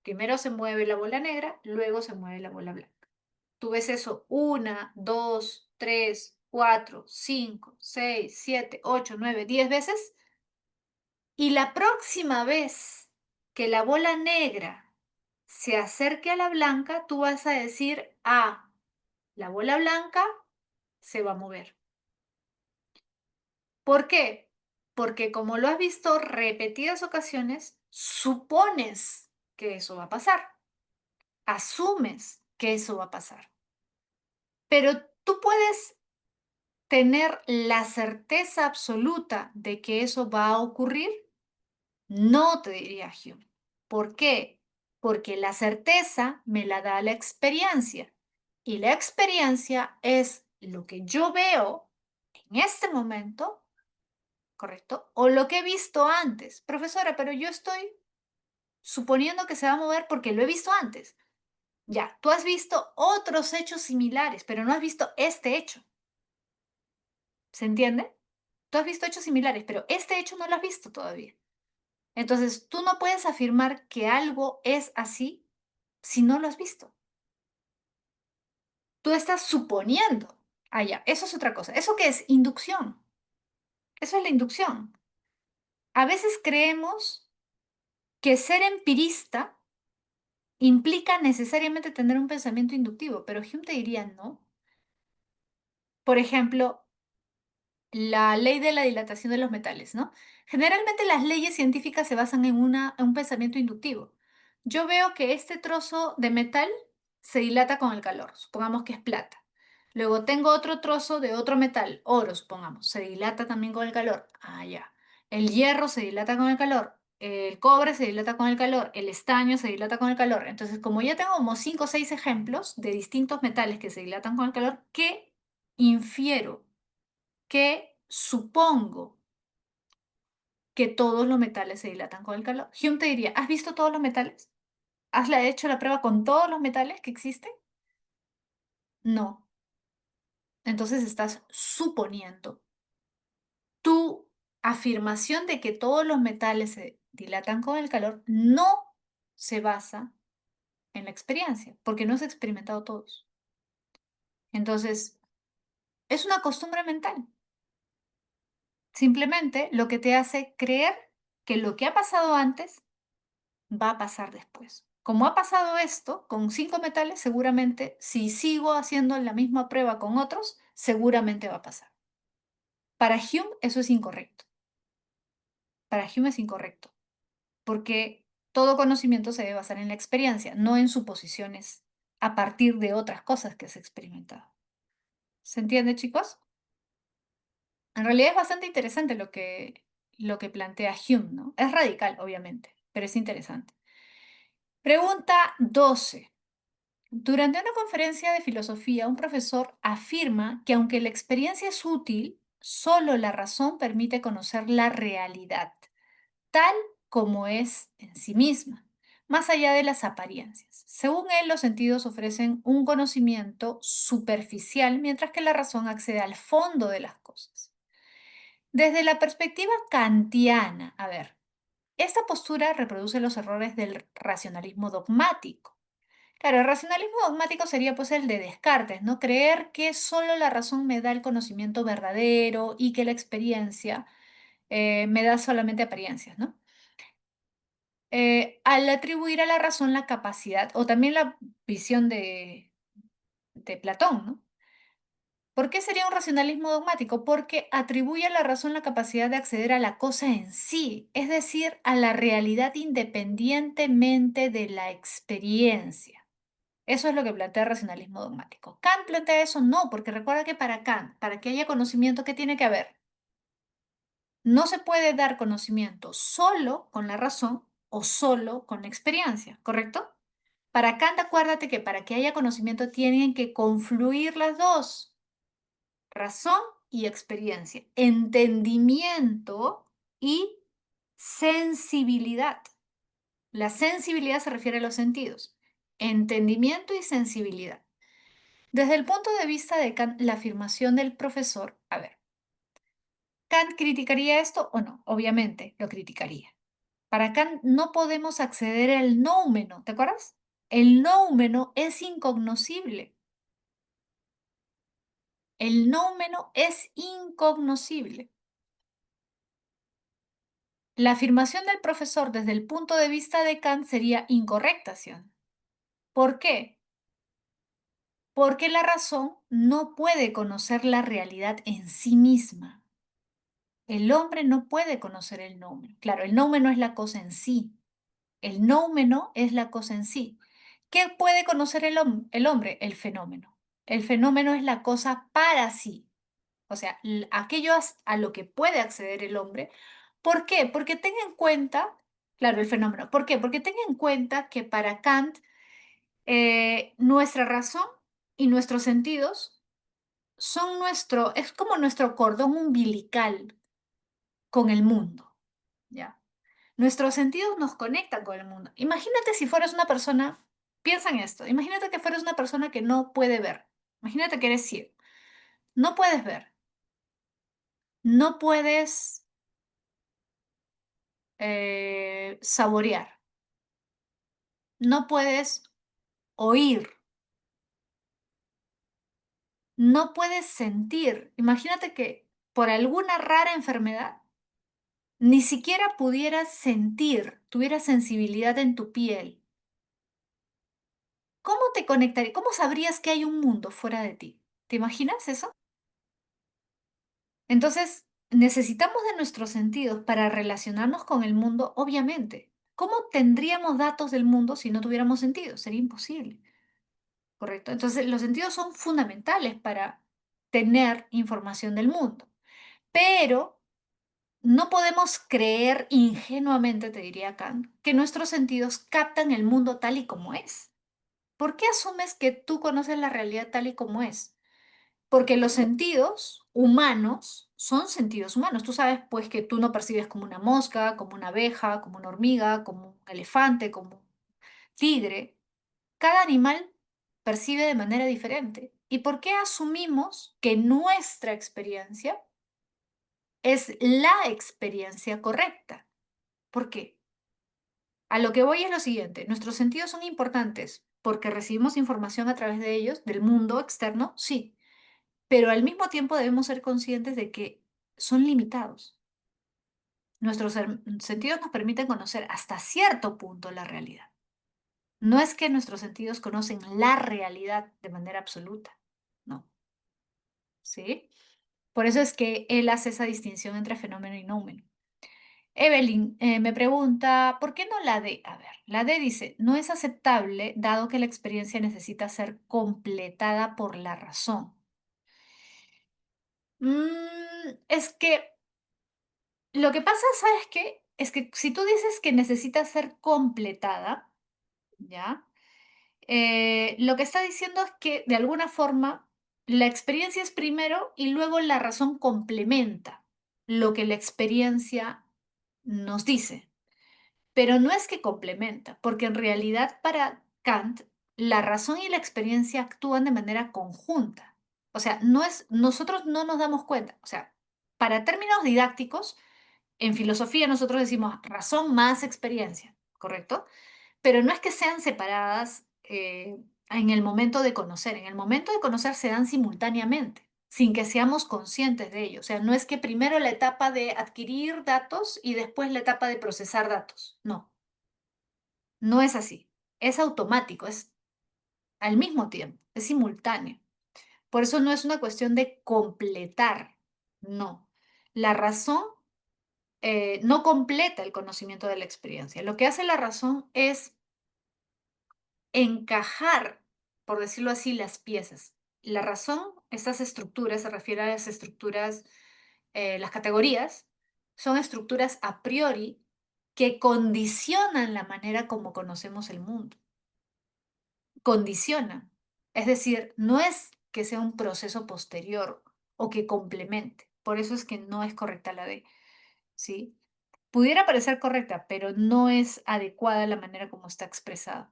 primero se mueve la bola negra, luego se mueve la bola blanca. Tú ves eso una, dos, tres, cuatro, cinco, seis, siete, ocho, nueve, 10 veces. Y la próxima vez que la bola negra se acerque a la blanca, tú vas a decir, ah, la bola blanca se va a mover. ¿Por qué? Porque como lo has visto repetidas ocasiones, supones. que eso va a pasar. Asumes que eso va a pasar. Pero tú puedes tener la certeza absoluta de que eso va a ocurrir. No, te diría Hume. ¿Por qué? Porque la certeza me la da la experiencia. Y la experiencia es lo que yo veo en este momento, ¿correcto? O lo que he visto antes. Profesora, pero yo estoy suponiendo que se va a mover porque lo he visto antes. Ya, tú has visto otros hechos similares, pero no has visto este hecho. ¿Se entiende? Tú has visto hechos similares, pero este hecho no lo has visto todavía. Entonces, tú no puedes afirmar que algo es así si no lo has visto. Tú estás suponiendo. Ah, ya, eso es otra cosa. ¿Eso qué es? Inducción. Eso es la inducción. A veces creemos que ser empirista implica necesariamente tener un pensamiento inductivo, pero Hume te diría no. Por ejemplo, la ley de la dilatación de los metales, ¿no? Generalmente las leyes científicas se basan en un pensamiento inductivo. Yo veo que este trozo de metal se dilata con el calor, supongamos que es plata. Luego tengo otro trozo de otro metal, oro, supongamos, se dilata también con el calor. Ah, ya. El hierro se dilata con el calor, el cobre se dilata con el calor, el estaño se dilata con el calor. Entonces, como ya tengo como 5 o 6 ejemplos de distintos metales que se dilatan con el calor, ¿qué infiero? Que supongo que todos los metales se dilatan con el calor. Hume te diría, ¿has visto todos los metales? Hecho la prueba con todos los metales que existen? No. Entonces estás suponiendo. Tu afirmación de que todos los metales se dilatan con el calor no se basa en la experiencia, porque no has experimentado todos. Entonces, es una costumbre mental. Simplemente lo que te hace creer que lo que ha pasado antes va a pasar después. Como ha pasado esto con 5 metales, seguramente si sigo haciendo la misma prueba con otros, seguramente va a pasar. Para Hume eso es incorrecto. Para Hume es incorrecto, porque todo conocimiento se debe basar en la experiencia, no en suposiciones a partir de otras cosas que se ha experimentado. ¿Se entiende, chicos? En realidad es bastante interesante lo que plantea Hume, ¿no? Es radical, obviamente, pero es interesante. Pregunta 12. Durante una conferencia de filosofía, un profesor afirma que aunque la experiencia es útil, solo la razón permite conocer la realidad, tal como es en sí misma, más allá de las apariencias. Según él, los sentidos ofrecen un conocimiento superficial, mientras que la razón accede al fondo de las cosas. Desde la perspectiva kantiana, a ver, esta postura reproduce los errores del racionalismo dogmático. Claro, el racionalismo dogmático sería pues el de Descartes, ¿no? Creer que solo la razón me da el conocimiento verdadero y que la experiencia me da solamente apariencias, ¿no? Al atribuir a la razón la capacidad, o también la visión de Platón, ¿no? ¿Por qué sería un racionalismo dogmático? Porque atribuye a la razón la capacidad de acceder a la cosa en sí, es decir, a la realidad independientemente de la experiencia. Eso es lo que plantea el racionalismo dogmático. Kant plantea eso no, porque recuerda que para Kant, para que haya conocimiento, ¿qué tiene que haber? No se puede dar conocimiento solo con la razón o solo con la experiencia, ¿correcto? Para Kant, acuérdate que para que haya conocimiento tienen que confluir las dos, razón y experiencia, entendimiento y sensibilidad. La sensibilidad se refiere a los sentidos, entendimiento y sensibilidad. Desde el punto de vista de Kant, la afirmación del profesor, a ver, ¿Kant criticaría esto o no? Obviamente lo criticaría. Para Kant no podemos acceder al noumeno, ¿te acuerdas? El noumeno es incognoscible. El noumeno es incognoscible. La afirmación del profesor desde el punto de vista de Kant sería incorrecta, ¿sí? ¿Por qué? Porque la razón no puede conocer la realidad en sí misma. El hombre no puede conocer el nomen. Claro, el nomen no es la cosa en sí. El noumeno es la cosa en sí. ¿Qué puede conocer el hombre? El fenómeno. El fenómeno es la cosa para sí. O sea, aquello a lo que puede acceder el hombre. ¿Por qué? Porque tenga en cuenta, claro, el fenómeno. ¿Por qué? Porque tenga en cuenta que para Kant nuestra razón y nuestros sentidos son es como nuestro cordón umbilical con el mundo, ¿ya? Nuestros sentidos nos conectan con el mundo. Imagínate si fueras una persona, piensa en esto, imagínate que fueras una persona que no puede ver. Imagínate que eres ciego. No puedes ver, no puedes saborear, no puedes oír, no puedes sentir. Imagínate que por alguna rara enfermedad ni siquiera pudieras sentir, tuvieras sensibilidad en tu piel. ¿Cómo te conectarías? ¿Cómo sabrías que hay un mundo fuera de ti? ¿Te imaginas eso? Entonces, necesitamos de nuestros sentidos para relacionarnos con el mundo, obviamente. ¿Cómo tendríamos datos del mundo si no tuviéramos sentidos? Sería imposible, ¿correcto? Entonces, los sentidos son fundamentales para tener información del mundo, pero no podemos creer ingenuamente, te diría Kant, que nuestros sentidos captan el mundo tal y como es. ¿Por qué asumes que tú conoces la realidad tal y como es? Porque los sentidos humanos son sentidos humanos. Tú sabes, pues, que tú no percibes como una mosca, como una abeja, como una hormiga, como un elefante, como un tigre. Cada animal percibe de manera diferente. ¿Y por qué asumimos que nuestra experiencia es la experiencia correcta? ¿Por qué? A lo que voy es lo siguiente, nuestros sentidos son importantes porque recibimos información a través de ellos, del mundo externo, sí, pero al mismo tiempo debemos ser conscientes de que son limitados. Nuestros sentidos nos permiten conocer hasta cierto punto la realidad. No es que nuestros sentidos conocen la realidad de manera absoluta, no, ¿sí? Por eso es que él hace esa distinción entre fenómeno y noumeno. Evelyn me pregunta, ¿por qué no la D? A ver, la D dice, no es aceptable dado que la experiencia necesita ser completada por la razón. Es que lo que pasa, ¿sabes qué? Es que si tú dices que necesita ser completada, ¿ya? Lo que está diciendo es que de alguna forma la experiencia es primero y luego la razón complementa lo que la experiencia nos dice. Pero no es que complementa, porque en realidad para Kant la razón y la experiencia actúan de manera conjunta. O sea, nosotros no nos damos cuenta. O sea, para términos didácticos, en filosofía nosotros decimos razón más experiencia, ¿correcto? Pero no es que sean separadas en el momento de conocer. En el momento de conocer se dan simultáneamente, sin que seamos conscientes de ello. O sea, no es que primero la etapa de adquirir datos y después la etapa de procesar datos. No, no es así. Es automático, es al mismo tiempo, es simultáneo. Por eso no es una cuestión de completar, no. La razón no completa el conocimiento de la experiencia. Lo que hace la razón es encajar, por decirlo así, las piezas. La razón, estas estructuras, se refiere a las estructuras, las categorías, son estructuras a priori que condicionan la manera como conocemos el mundo. Condicionan. Es decir, no es que sea un proceso posterior o que complemente. Por eso es que no es correcta la D, ¿sí? Pudiera parecer correcta, pero no es adecuada la manera como está expresada.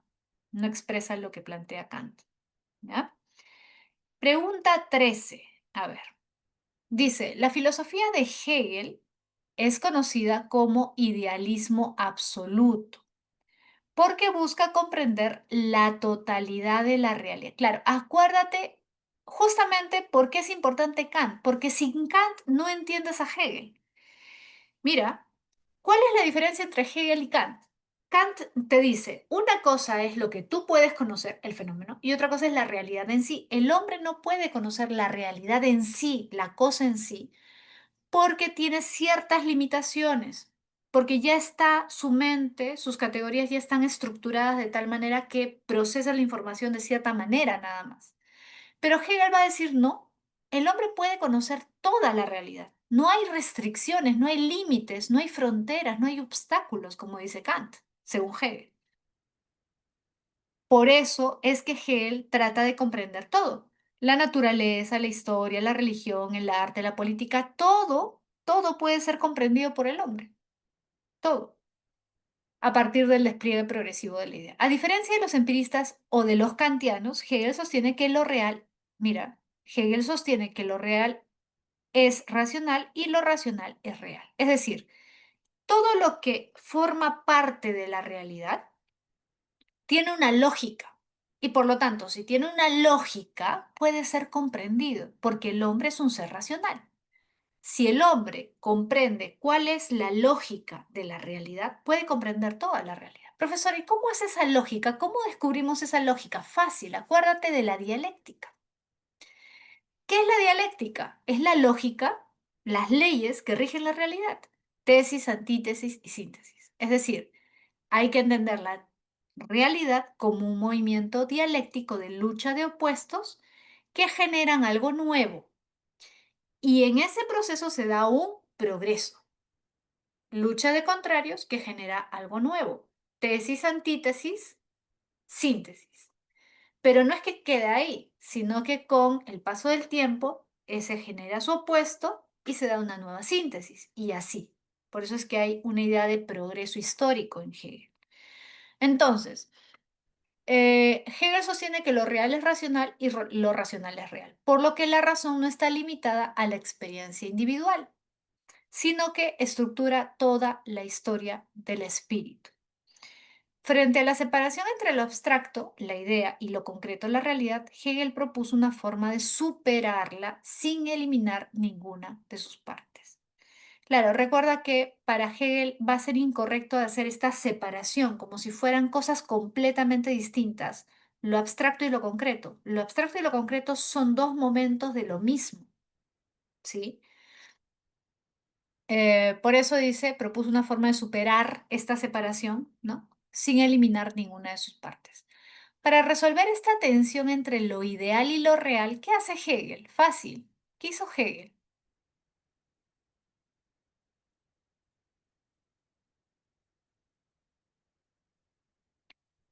No expresa lo que plantea Kant. ¿Ya? Pregunta 13. A ver, dice, la filosofía de Hegel es conocida como idealismo absoluto, porque busca comprender la totalidad de la realidad. Claro, acuérdate justamente por qué es importante Kant, porque sin Kant no entiendes a Hegel. Mira, ¿cuál es la diferencia entre Hegel y Kant? Kant te dice, una cosa es lo que tú puedes conocer, el fenómeno, y otra cosa es la realidad en sí. El hombre no puede conocer la realidad en sí, la cosa en sí, porque tiene ciertas limitaciones. porque ya está su mente, sus categorías ya están estructuradas de tal manera que procesa la información de cierta manera nada más. Pero Hegel va a decir no, el hombre puede conocer toda la realidad. No hay restricciones, no hay límites, no hay fronteras, no hay obstáculos, como dice Kant, según Hegel. Por eso es que Hegel trata de comprender todo. La naturaleza, la historia, la religión, el arte, la política, todo puede ser comprendido por el hombre. Todo. A partir del despliegue progresivo de la idea. A diferencia de los empiristas o de los kantianos, Hegel sostiene que lo real, mira, Hegel sostiene que lo real es racional y lo racional es real. Es decir, todo lo que forma parte de la realidad tiene una lógica. Y por lo tanto, si tiene una lógica, puede ser comprendido, porque el hombre es un ser racional. Si el hombre comprende cuál es la lógica de la realidad, puede comprender toda la realidad. Profesor, ¿y cómo es esa lógica? ¿Cómo descubrimos esa lógica? Fácil, acuérdate de la dialéctica. ¿Qué es la dialéctica? Es la lógica, las leyes que rigen la realidad. Tesis, antítesis y síntesis. Es decir, hay que entender la realidad como un movimiento dialéctico de lucha de opuestos que generan algo nuevo. Y en ese proceso se da un progreso. Lucha de contrarios que genera algo nuevo. Tesis, antítesis, síntesis. Pero no es que quede ahí, sino que con el paso del tiempo, ese genera su opuesto y se da una nueva síntesis. Y así. Por eso es que hay una idea de progreso histórico en Hegel. Entonces, Hegel sostiene que lo real es racional y lo racional es real, por lo que la razón no está limitada a la experiencia individual, sino que estructura toda la historia del espíritu. Frente a la separación entre lo abstracto, la idea, y lo concreto, la realidad, Hegel propuso una forma de superarla sin eliminar ninguna de sus partes. Claro, recuerda que para Hegel va a ser incorrecto hacer esta separación, como si fueran cosas completamente distintas, lo abstracto y lo concreto. Lo abstracto y lo concreto son dos momentos de lo mismo, ¿sí? Por eso dice, propuso una forma de superar esta separación, ¿no? Sin eliminar ninguna de sus partes. Para resolver esta tensión entre lo ideal y lo real, ¿qué hace Hegel? Fácil. ¿Qué hizo Hegel?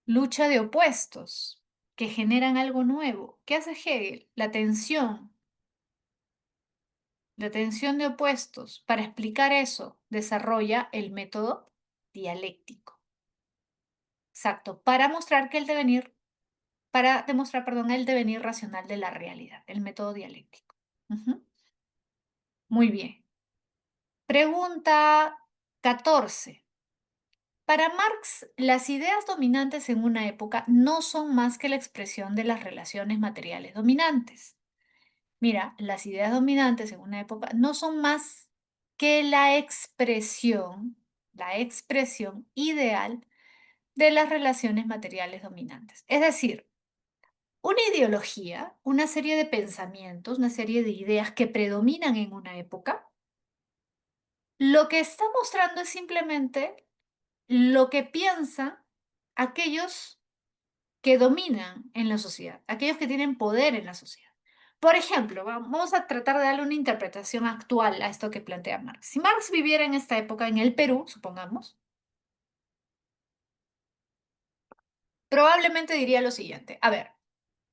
Lucha de opuestos que generan algo nuevo. ¿Qué hace Hegel? La tensión de opuestos. Para explicar eso, desarrolla el método dialéctico. Exacto, para mostrar que el devenir, para demostrar, perdón, el devenir racional de la realidad, el método dialéctico. Ujú. Muy bien. Pregunta 14. Para Marx, las ideas dominantes en una época no son más que la expresión de las relaciones materiales dominantes. Mira, las ideas dominantes en una época no son más que la expresión ideal de las relaciones materiales dominantes. Es decir, una ideología, una serie de pensamientos, una serie de ideas que predominan en una época, lo que está mostrando es simplemente lo que piensan aquellos que dominan en la sociedad, aquellos que tienen poder en la sociedad. Por ejemplo, vamos a tratar de darle una interpretación actual a esto que plantea Marx. Si Marx viviera en esta época en el Perú, supongamos, probablemente diría lo siguiente. A ver,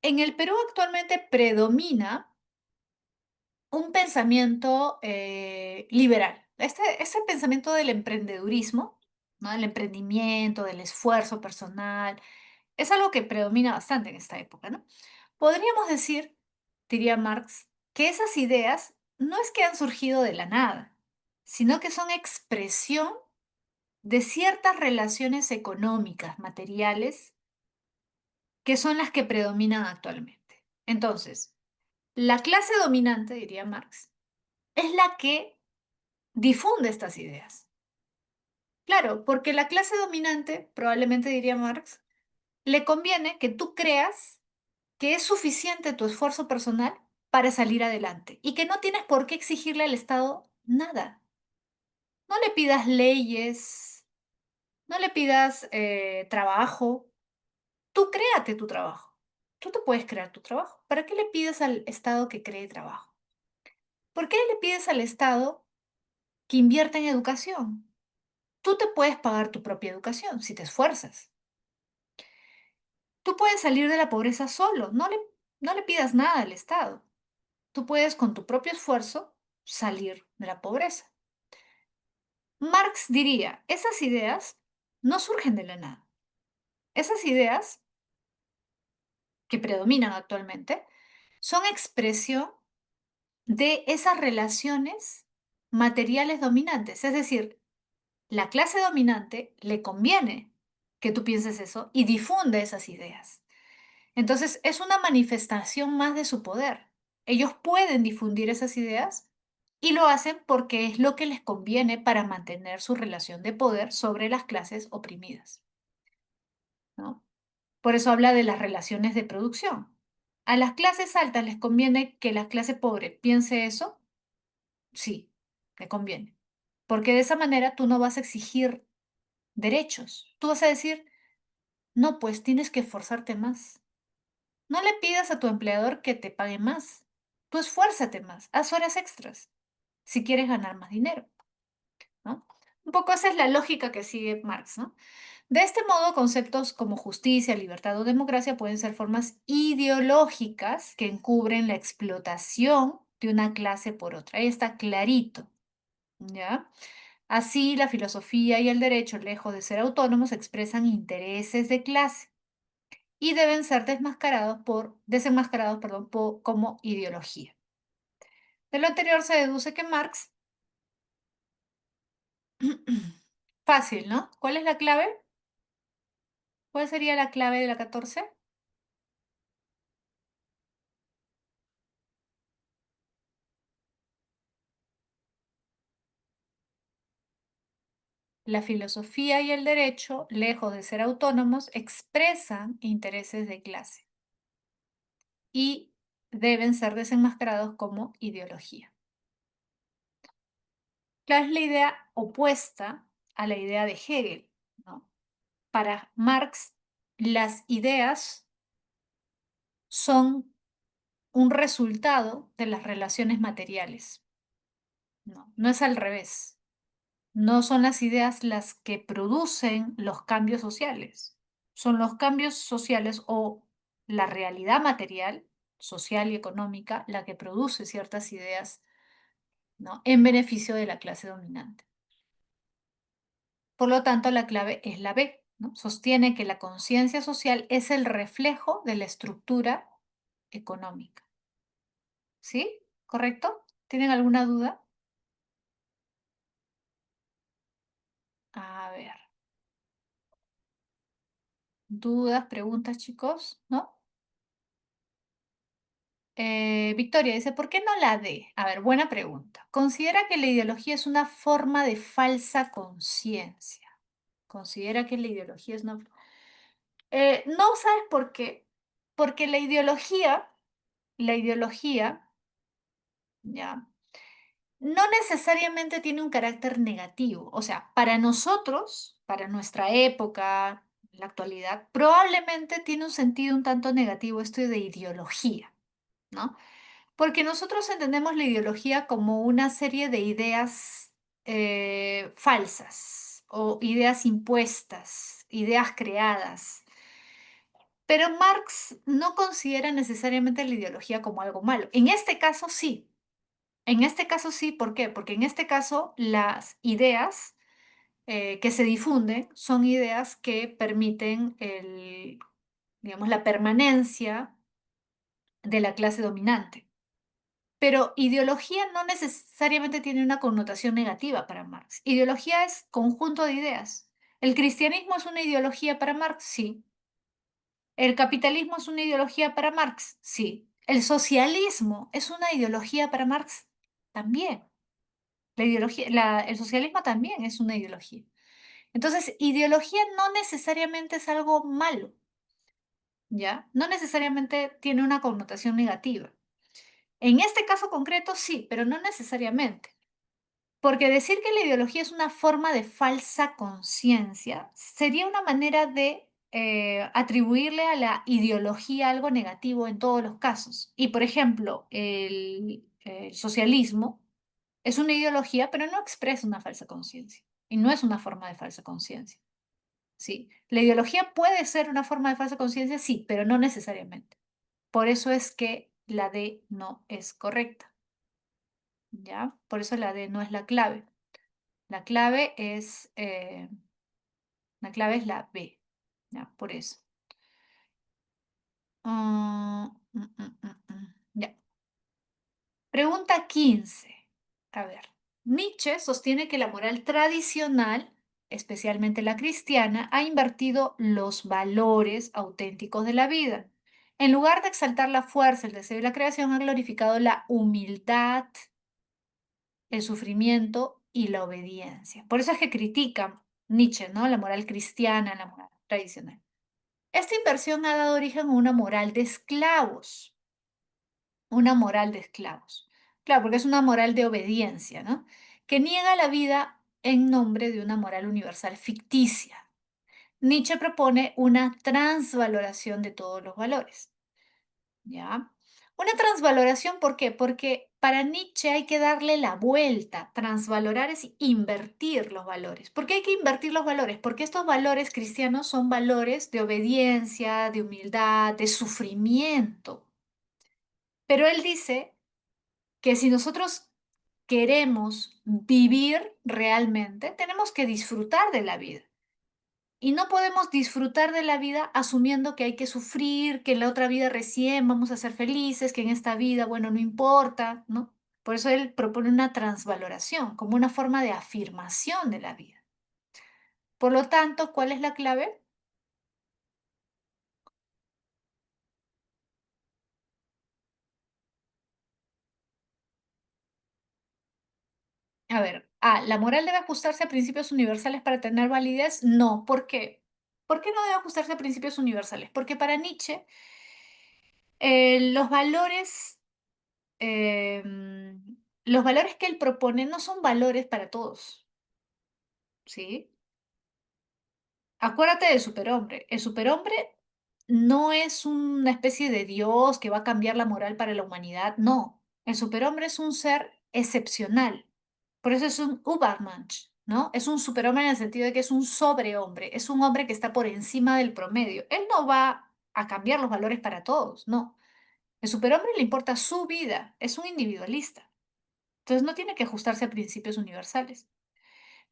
en el Perú actualmente predomina un pensamiento liberal. Este pensamiento del emprendedurismo, ¿no? Del emprendimiento, del esfuerzo personal, es algo que predomina bastante en esta época, ¿no? Podríamos decir, diría Marx, que esas ideas no es que han surgido de la nada, sino que son expresión de ciertas relaciones económicas, materiales, que son las que predominan actualmente. Entonces, la clase dominante, diría Marx, es la que difunde estas ideas. Claro, porque la clase dominante, probablemente diría Marx, le conviene que tú creas que es suficiente tu esfuerzo personal para salir adelante y que no tienes por qué exigirle al Estado nada. No le pidas leyes, no le pidas trabajo. Tú créate tu trabajo. Tú te puedes crear tu trabajo. ¿Para qué le pides al Estado que cree trabajo? ¿Por qué le pides al Estado que invierta en educación? Tú te puedes pagar tu propia educación si te esfuerzas. Tú puedes salir de la pobreza solo. No le pidas nada al Estado. Tú puedes con tu propio esfuerzo salir de la pobreza. Marx diría, esas ideas no surgen de la nada. Esas ideas que predominan actualmente son expresión de esas relaciones materiales dominantes. Es decir, la clase dominante le conviene que tú pienses eso y difunde esas ideas. Entonces, es una manifestación más de su poder. Ellos pueden difundir esas ideas y lo hacen porque es lo que les conviene para mantener su relación de poder sobre las clases oprimidas, ¿no? Por eso habla de las relaciones de producción. ¿A las clases altas les conviene que la clase pobre piense eso? Sí, le conviene. Porque de esa manera tú no vas a exigir derechos. Tú vas a decir, no, pues tienes que esforzarte más. No le pidas a tu empleador que te pague más. Tú esfuérzate más, haz horas extras si quieres ganar más dinero, ¿no? Un poco esa es la lógica que sigue Marx, ¿no? De este modo, conceptos como justicia, libertad o democracia pueden ser formas ideológicas que encubren la explotación de una clase por otra. Ahí está clarito, ¿ya? Así, la filosofía y el derecho, lejos de ser autónomos, expresan intereses de clase y deben ser desenmascarados, perdón, como ideología. De lo anterior se deduce que Marx, fácil, ¿no? ¿Cuál es la clave? ¿Cuál sería la clave de la 14? La filosofía y el derecho, lejos de ser autónomos, expresan intereses de clase y deben ser desenmascarados como ideología. Es la idea opuesta a la idea de Hegel, ¿no? Para Marx, las ideas son un resultado de las relaciones materiales. No, no es al revés. No son las ideas las que producen los cambios sociales. Son los cambios sociales o la realidad material, social y económica, la que produce ciertas ideas, ¿no? En beneficio de la clase dominante. Por lo tanto, la clave es la B, ¿no? Sostiene que la conciencia social es el reflejo de la estructura económica. ¿Sí? ¿Correcto? ¿Tienen alguna duda? A ver, dudas, preguntas, chicos, ¿no? Victoria dice, ¿por qué no la D? A ver, buena pregunta. Considera que la ideología es una forma de falsa conciencia. Considera que la ideología es una... no, ¿sabes por qué? Porque la ideología, ya, no necesariamente tiene un carácter negativo. O sea, para nosotros, para nuestra época, la actualidad, probablemente tiene un sentido un tanto negativo esto de ideología, ¿no? Porque nosotros entendemos la ideología como una serie de ideas falsas o ideas impuestas, ideas creadas. Pero Marx no considera necesariamente la ideología como algo malo. En este caso sí. En este caso sí, ¿por qué? Porque en este caso las ideas que se difunden son ideas que permiten digamos, la permanencia de la clase dominante. Pero ideología no necesariamente tiene una connotación negativa para Marx. Ideología es conjunto de ideas. ¿El cristianismo es una ideología para Marx? Sí. ¿El capitalismo es una ideología para Marx? Sí. ¿El socialismo es una ideología para Marx? También. El socialismo también es una ideología. Entonces, ideología no necesariamente es algo malo, ¿ya? No necesariamente tiene una connotación negativa. En este caso concreto sí, pero no necesariamente. Porque decir que la ideología es una forma de falsa conciencia sería una manera de atribuirle a la ideología algo negativo en todos los casos. Y por ejemplo, el socialismo es una ideología, pero no expresa una falsa conciencia. Y no es una forma de falsa conciencia. ¿Sí? La ideología puede ser una forma de falsa conciencia, sí, pero no necesariamente. Por eso es que la D no es correcta. ¿Ya? Por eso la D no es la clave. La clave es, la clave es la B, ya, por eso. Ya. Pregunta 15. A ver, Nietzsche sostiene que la moral tradicional, especialmente la cristiana, ha invertido los valores auténticos de la vida. En lugar de exaltar la fuerza, el deseo y la creación, ha glorificado la humildad, el sufrimiento y la obediencia. Por eso es que critican Nietzsche, ¿no? La moral cristiana, la moral tradicional. Esta inversión ha dado origen a una moral de esclavos, una moral de esclavos. Claro, porque es una moral de obediencia, ¿no? Que niega la vida en nombre de una moral universal ficticia. Nietzsche propone una transvaloración de todos los valores. ¿Ya? Una transvaloración, ¿por qué? Porque para Nietzsche hay que darle la vuelta. Transvalorar es invertir los valores. ¿Por qué hay que invertir los valores? Porque estos valores cristianos son valores de obediencia, de humildad, de sufrimiento. Pero él dice que si nosotros queremos vivir realmente, tenemos que disfrutar de la vida. Y no podemos disfrutar de la vida asumiendo que hay que sufrir, que en la otra vida recién vamos a ser felices, que en esta vida, bueno, no importa, ¿no? Por eso él propone una transvaloración como una forma de afirmación de la vida. Por lo tanto, ¿cuál es la clave? A ver, ¿la moral debe ajustarse a principios universales para tener validez? No, ¿por qué? ¿Por qué no debe ajustarse a principios universales? Porque para Nietzsche, los valores los valores que él propone no son valores para todos, ¿sí? Acuérdate del superhombre. El superhombre no es una especie de Dios que va a cambiar la moral para la humanidad, no. El superhombre es un ser excepcional. Por eso es un Übermensch, ¿no? Es un superhombre en el sentido de que es un sobrehombre, es un hombre que está por encima del promedio. Él no va a cambiar los valores para todos, no. El superhombre le importa su vida, es un individualista. Entonces no tiene que ajustarse a principios universales.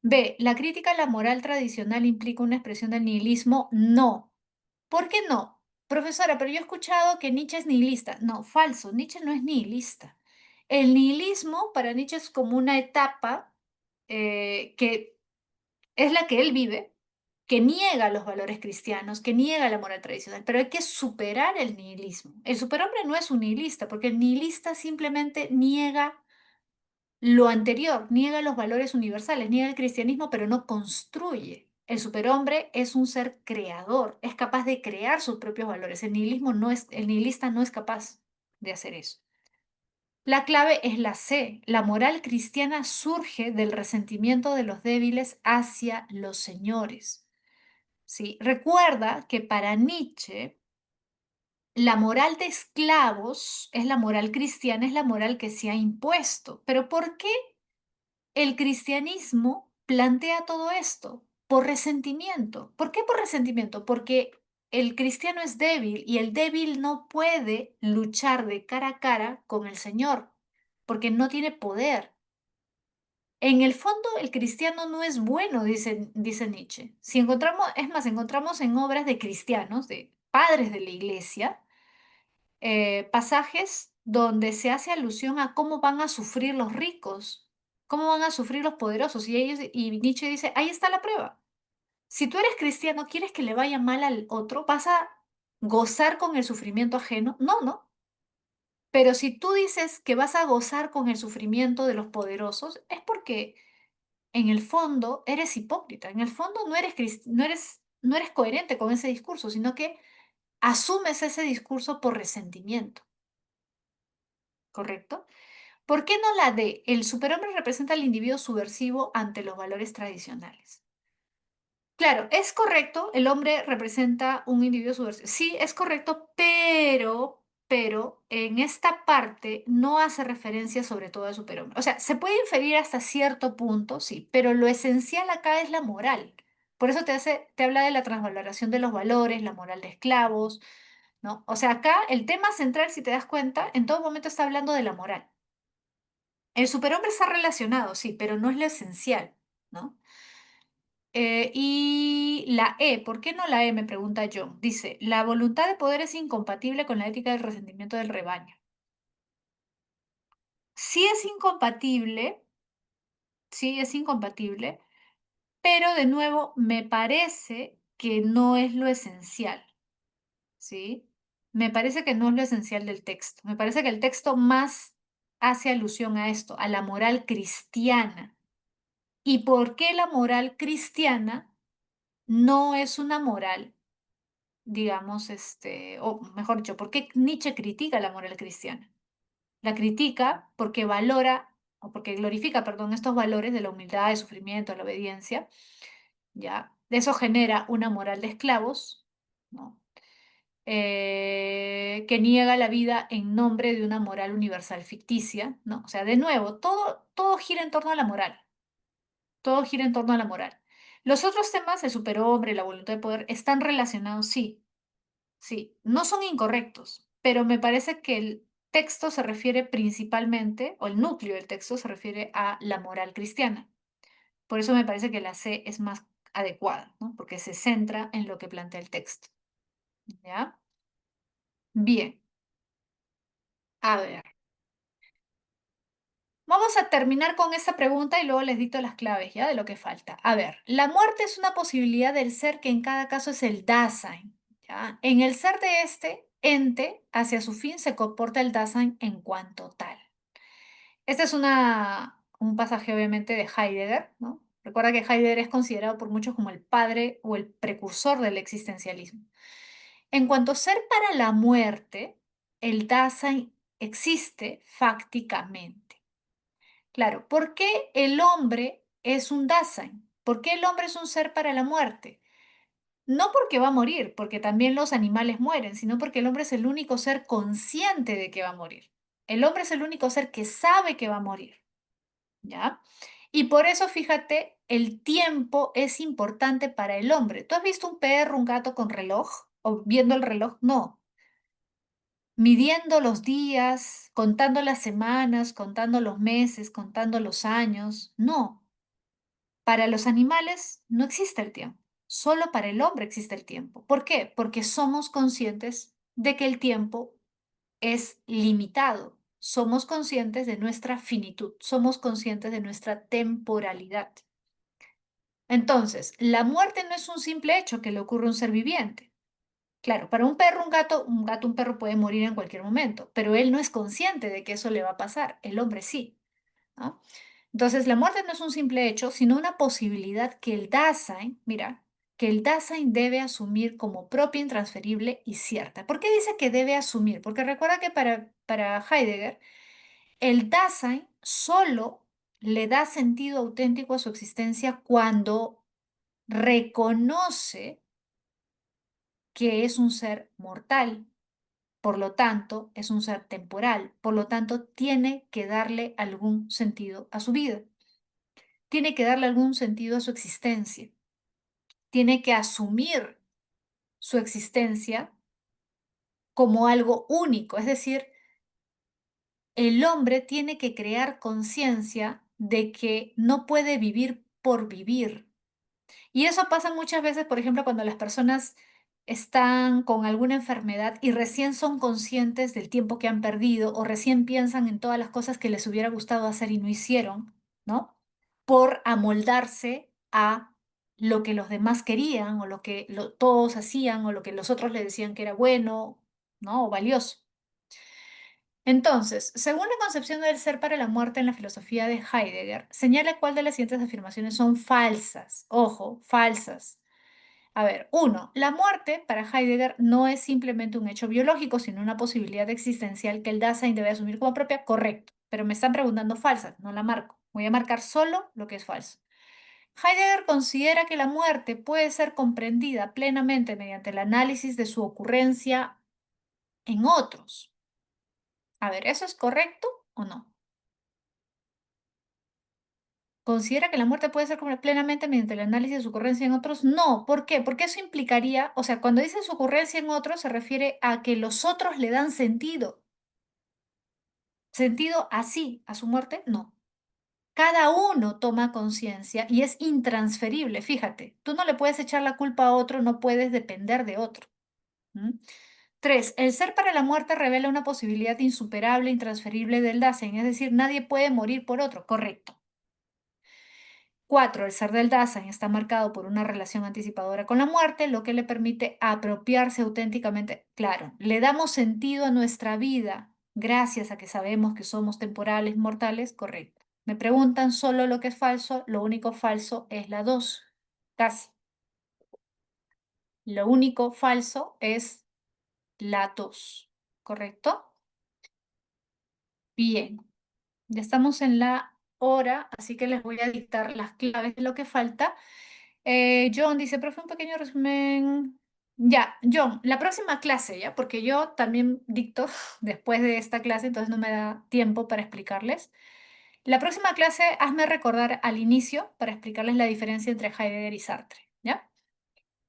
B. ¿La crítica a la moral tradicional implica una expresión del nihilismo? No. ¿Por qué no? Profesora, pero yo he escuchado que Nietzsche es nihilista. No, falso. Nietzsche no es nihilista. El nihilismo para Nietzsche es como una etapa que es la que él vive, que niega los valores cristianos, que niega la moral tradicional, pero hay que superar el nihilismo. El superhombre no es un nihilista, porque el nihilista simplemente niega lo anterior, niega los valores universales, niega el cristianismo, pero no construye. El superhombre es un ser creador, es capaz de crear sus propios valores. El nihilismo no es, el nihilista no es capaz de hacer eso. La clave es la C. La moral cristiana surge del resentimiento de los débiles hacia los señores. ¿Sí? Recuerda que para Nietzsche la moral de esclavos es la moral cristiana, es la moral que se ha impuesto. ¿Pero por qué el cristianismo plantea todo esto? Por resentimiento. ¿Por qué por resentimiento? Porque el cristiano es débil y el débil no puede luchar de cara a cara con el Señor, porque no tiene poder. En el fondo, el cristiano no es bueno, dice Nietzsche. Si encontramos, es más, encontramos en obras de cristianos, de padres de la iglesia, pasajes donde se hace alusión a cómo van a sufrir los ricos, cómo van a sufrir los poderosos. Y Nietzsche dice, ahí está la prueba. Si tú eres cristiano, ¿quieres que le vaya mal al otro? ¿Vas a gozar con el sufrimiento ajeno? No, no. Pero si tú dices que vas a gozar con el sufrimiento de los poderosos, es porque en el fondo eres hipócrita. En el fondo no eres coherente con ese discurso, sino que asumes ese discurso por resentimiento, ¿correcto? ¿Por qué no la D? El superhombre representa al individuo subversivo ante los valores tradicionales. Claro, es correcto, el hombre representa un individuo subversivo. Sí, es correcto, pero en esta parte no hace referencia sobre todo al superhombre. O sea, se puede inferir hasta cierto punto, sí, pero lo esencial acá es la moral. Por eso te habla de la transvaloración de los valores, la moral de esclavos, ¿no? O sea, acá el tema central, si te das cuenta, en todo momento está hablando de la moral. El superhombre está relacionado, sí, pero no es lo esencial, ¿no? Y la E, ¿por qué no la E? Me pregunta John. Dice, la voluntad de poder es incompatible con la ética del resentimiento del rebaño. Sí es incompatible, sí es incompatible, pero de nuevo me parece que no es lo esencial, ¿sí? Me parece que no es lo esencial del texto. Me parece que el texto más hace alusión a esto, a la moral cristiana. ¿Y por qué la moral cristiana no es una moral, digamos, o mejor dicho, por qué Nietzsche critica la moral cristiana? La critica porque valora, o porque glorifica, perdón, estos valores de la humildad, el sufrimiento, la obediencia, ¿ya? Eso genera una moral de esclavos, ¿no? Que niega la vida en nombre de una moral universal ficticia, ¿no? O sea, de nuevo, todo gira en torno a la moral, todo gira en torno a la moral. Los otros temas, el superhombre, la voluntad de poder, están relacionados, sí, sí, no son incorrectos, pero me parece que el texto se refiere principalmente, o el núcleo del texto se refiere a la moral cristiana. Por eso me parece que la C es más adecuada, ¿no? Porque se centra en lo que plantea el texto, ¿ya? Bien, a ver. Vamos a terminar con esta pregunta y luego les dicto las claves, ¿ya? De lo que falta. A ver, la muerte es una posibilidad del ser que en cada caso es el Dasein, ¿ya? En el ser de este ente, hacia su fin se comporta el Dasein en cuanto tal. Este es un pasaje obviamente de Heidegger, ¿no? Recuerda que Heidegger es considerado por muchos como el padre o el precursor del existencialismo. En cuanto a ser para la muerte, el Dasein existe fácticamente. Claro, ¿por qué el hombre es un Dasein? ¿Por qué el hombre es un ser para la muerte? No porque va a morir, porque también los animales mueren, sino porque el hombre es el único ser consciente de que va a morir. El hombre es el único ser que sabe que va a morir, ¿ya? Y por eso, fíjate, el tiempo es importante para el hombre. ¿Tú has visto un perro, un gato con reloj? ¿O viendo el reloj? No. Midiendo los días, contando las semanas, contando los meses, contando los años. No. Para los animales no existe el tiempo, solo para el hombre existe el tiempo. ¿Por qué? Porque somos conscientes de que el tiempo es limitado, somos conscientes de nuestra finitud, somos conscientes de nuestra temporalidad. Entonces, la muerte no es un simple hecho que le ocurre a un ser viviente. Claro, para un perro, un perro puede morir en cualquier momento, pero él no es consciente de que eso le va a pasar, el hombre sí, ¿no? Entonces, la muerte no es un simple hecho, sino una posibilidad que el Dasein, mira, que el Dasein debe asumir como propia, intransferible y cierta. ¿Por qué dice que debe asumir? Porque recuerda que para Heidegger, el Dasein solo le da sentido auténtico a su existencia cuando reconoce que es un ser mortal, por lo tanto, es un ser temporal, por lo tanto, tiene que darle algún sentido a su vida. Tiene que darle algún sentido a su existencia, tiene que asumir su existencia como algo único, es decir, el hombre tiene que crear conciencia de que no puede vivir por vivir. Y eso pasa muchas veces, por ejemplo, cuando las personas están con alguna enfermedad y recién son conscientes del tiempo que han perdido o recién piensan en todas las cosas que les hubiera gustado hacer y no hicieron, ¿no? Por amoldarse a lo que los demás querían o lo que todos hacían o lo que los otros le decían que era bueno, ¿no? O valioso. Entonces, según la concepción del ser para la muerte en la filosofía de Heidegger, señala cuál de las siguientes afirmaciones son falsas. Ojo, falsas. A ver, uno, la muerte para Heidegger no es simplemente un hecho biológico, sino una posibilidad existencial que el Dasein debe asumir como propia. Correcto. pero me están preguntando falsas, no la marco. Voy a marcar solo lo que es falso. Heidegger considera que la muerte puede ser comprendida plenamente mediante el análisis de su ocurrencia en otros. A ver, ¿eso es correcto o no? ¿Considera que la muerte puede ser plenamente mediante el análisis de su ocurrencia en otros? No. ¿Por qué? Porque eso implicaría, o sea, cuando dice su ocurrencia en otros, se refiere a que los otros le dan sentido. ¿Sentido así a su muerte? No. Cada uno toma conciencia y es intransferible. Fíjate, tú no le puedes echar la culpa a otro, no puedes depender de otro. ¿Mm? 3. El ser para la muerte revela una posibilidad insuperable, intransferible del Dasein, es decir, nadie puede morir por otro. Correcto. 4. El ser del Dasein está marcado por una relación anticipadora con la muerte, lo que le permite apropiarse auténticamente. Claro, le damos sentido a nuestra vida gracias a que sabemos que somos temporales, mortales. Correcto. Me preguntan solo lo que es falso, lo único falso es la 2. Casi. Lo único falso es la 2. ¿Correcto? Bien. Ya estamos en la hora, así que les voy a dictar las claves de lo que falta. John dice, profe, un pequeño resumen. Ya, John, la próxima clase, ¿ya? Porque yo también dicto después de esta clase, entonces no me da tiempo para explicarles. La próxima clase, hazme recordar al inicio para explicarles la diferencia entre Heidegger y Sartre, ¿ya?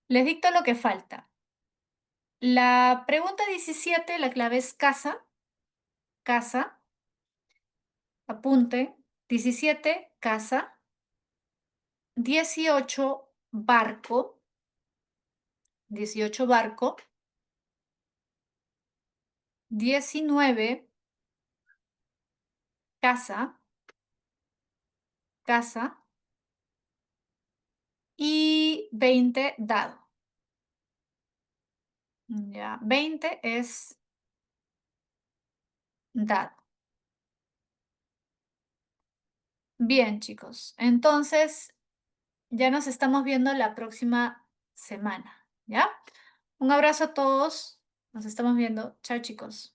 Les dicto lo que falta. La pregunta 17, la clave es casa, casa, apunte. 17, casa. 18, barco. 18, barco. 19, casa, casa. Y 20, dado. Ya, 20 es dado. Bien, chicos. Entonces, ya nos estamos viendo la próxima semana, ¿ya? Un abrazo a todos. Nos estamos viendo. Chao, chicos.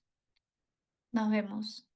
Nos vemos.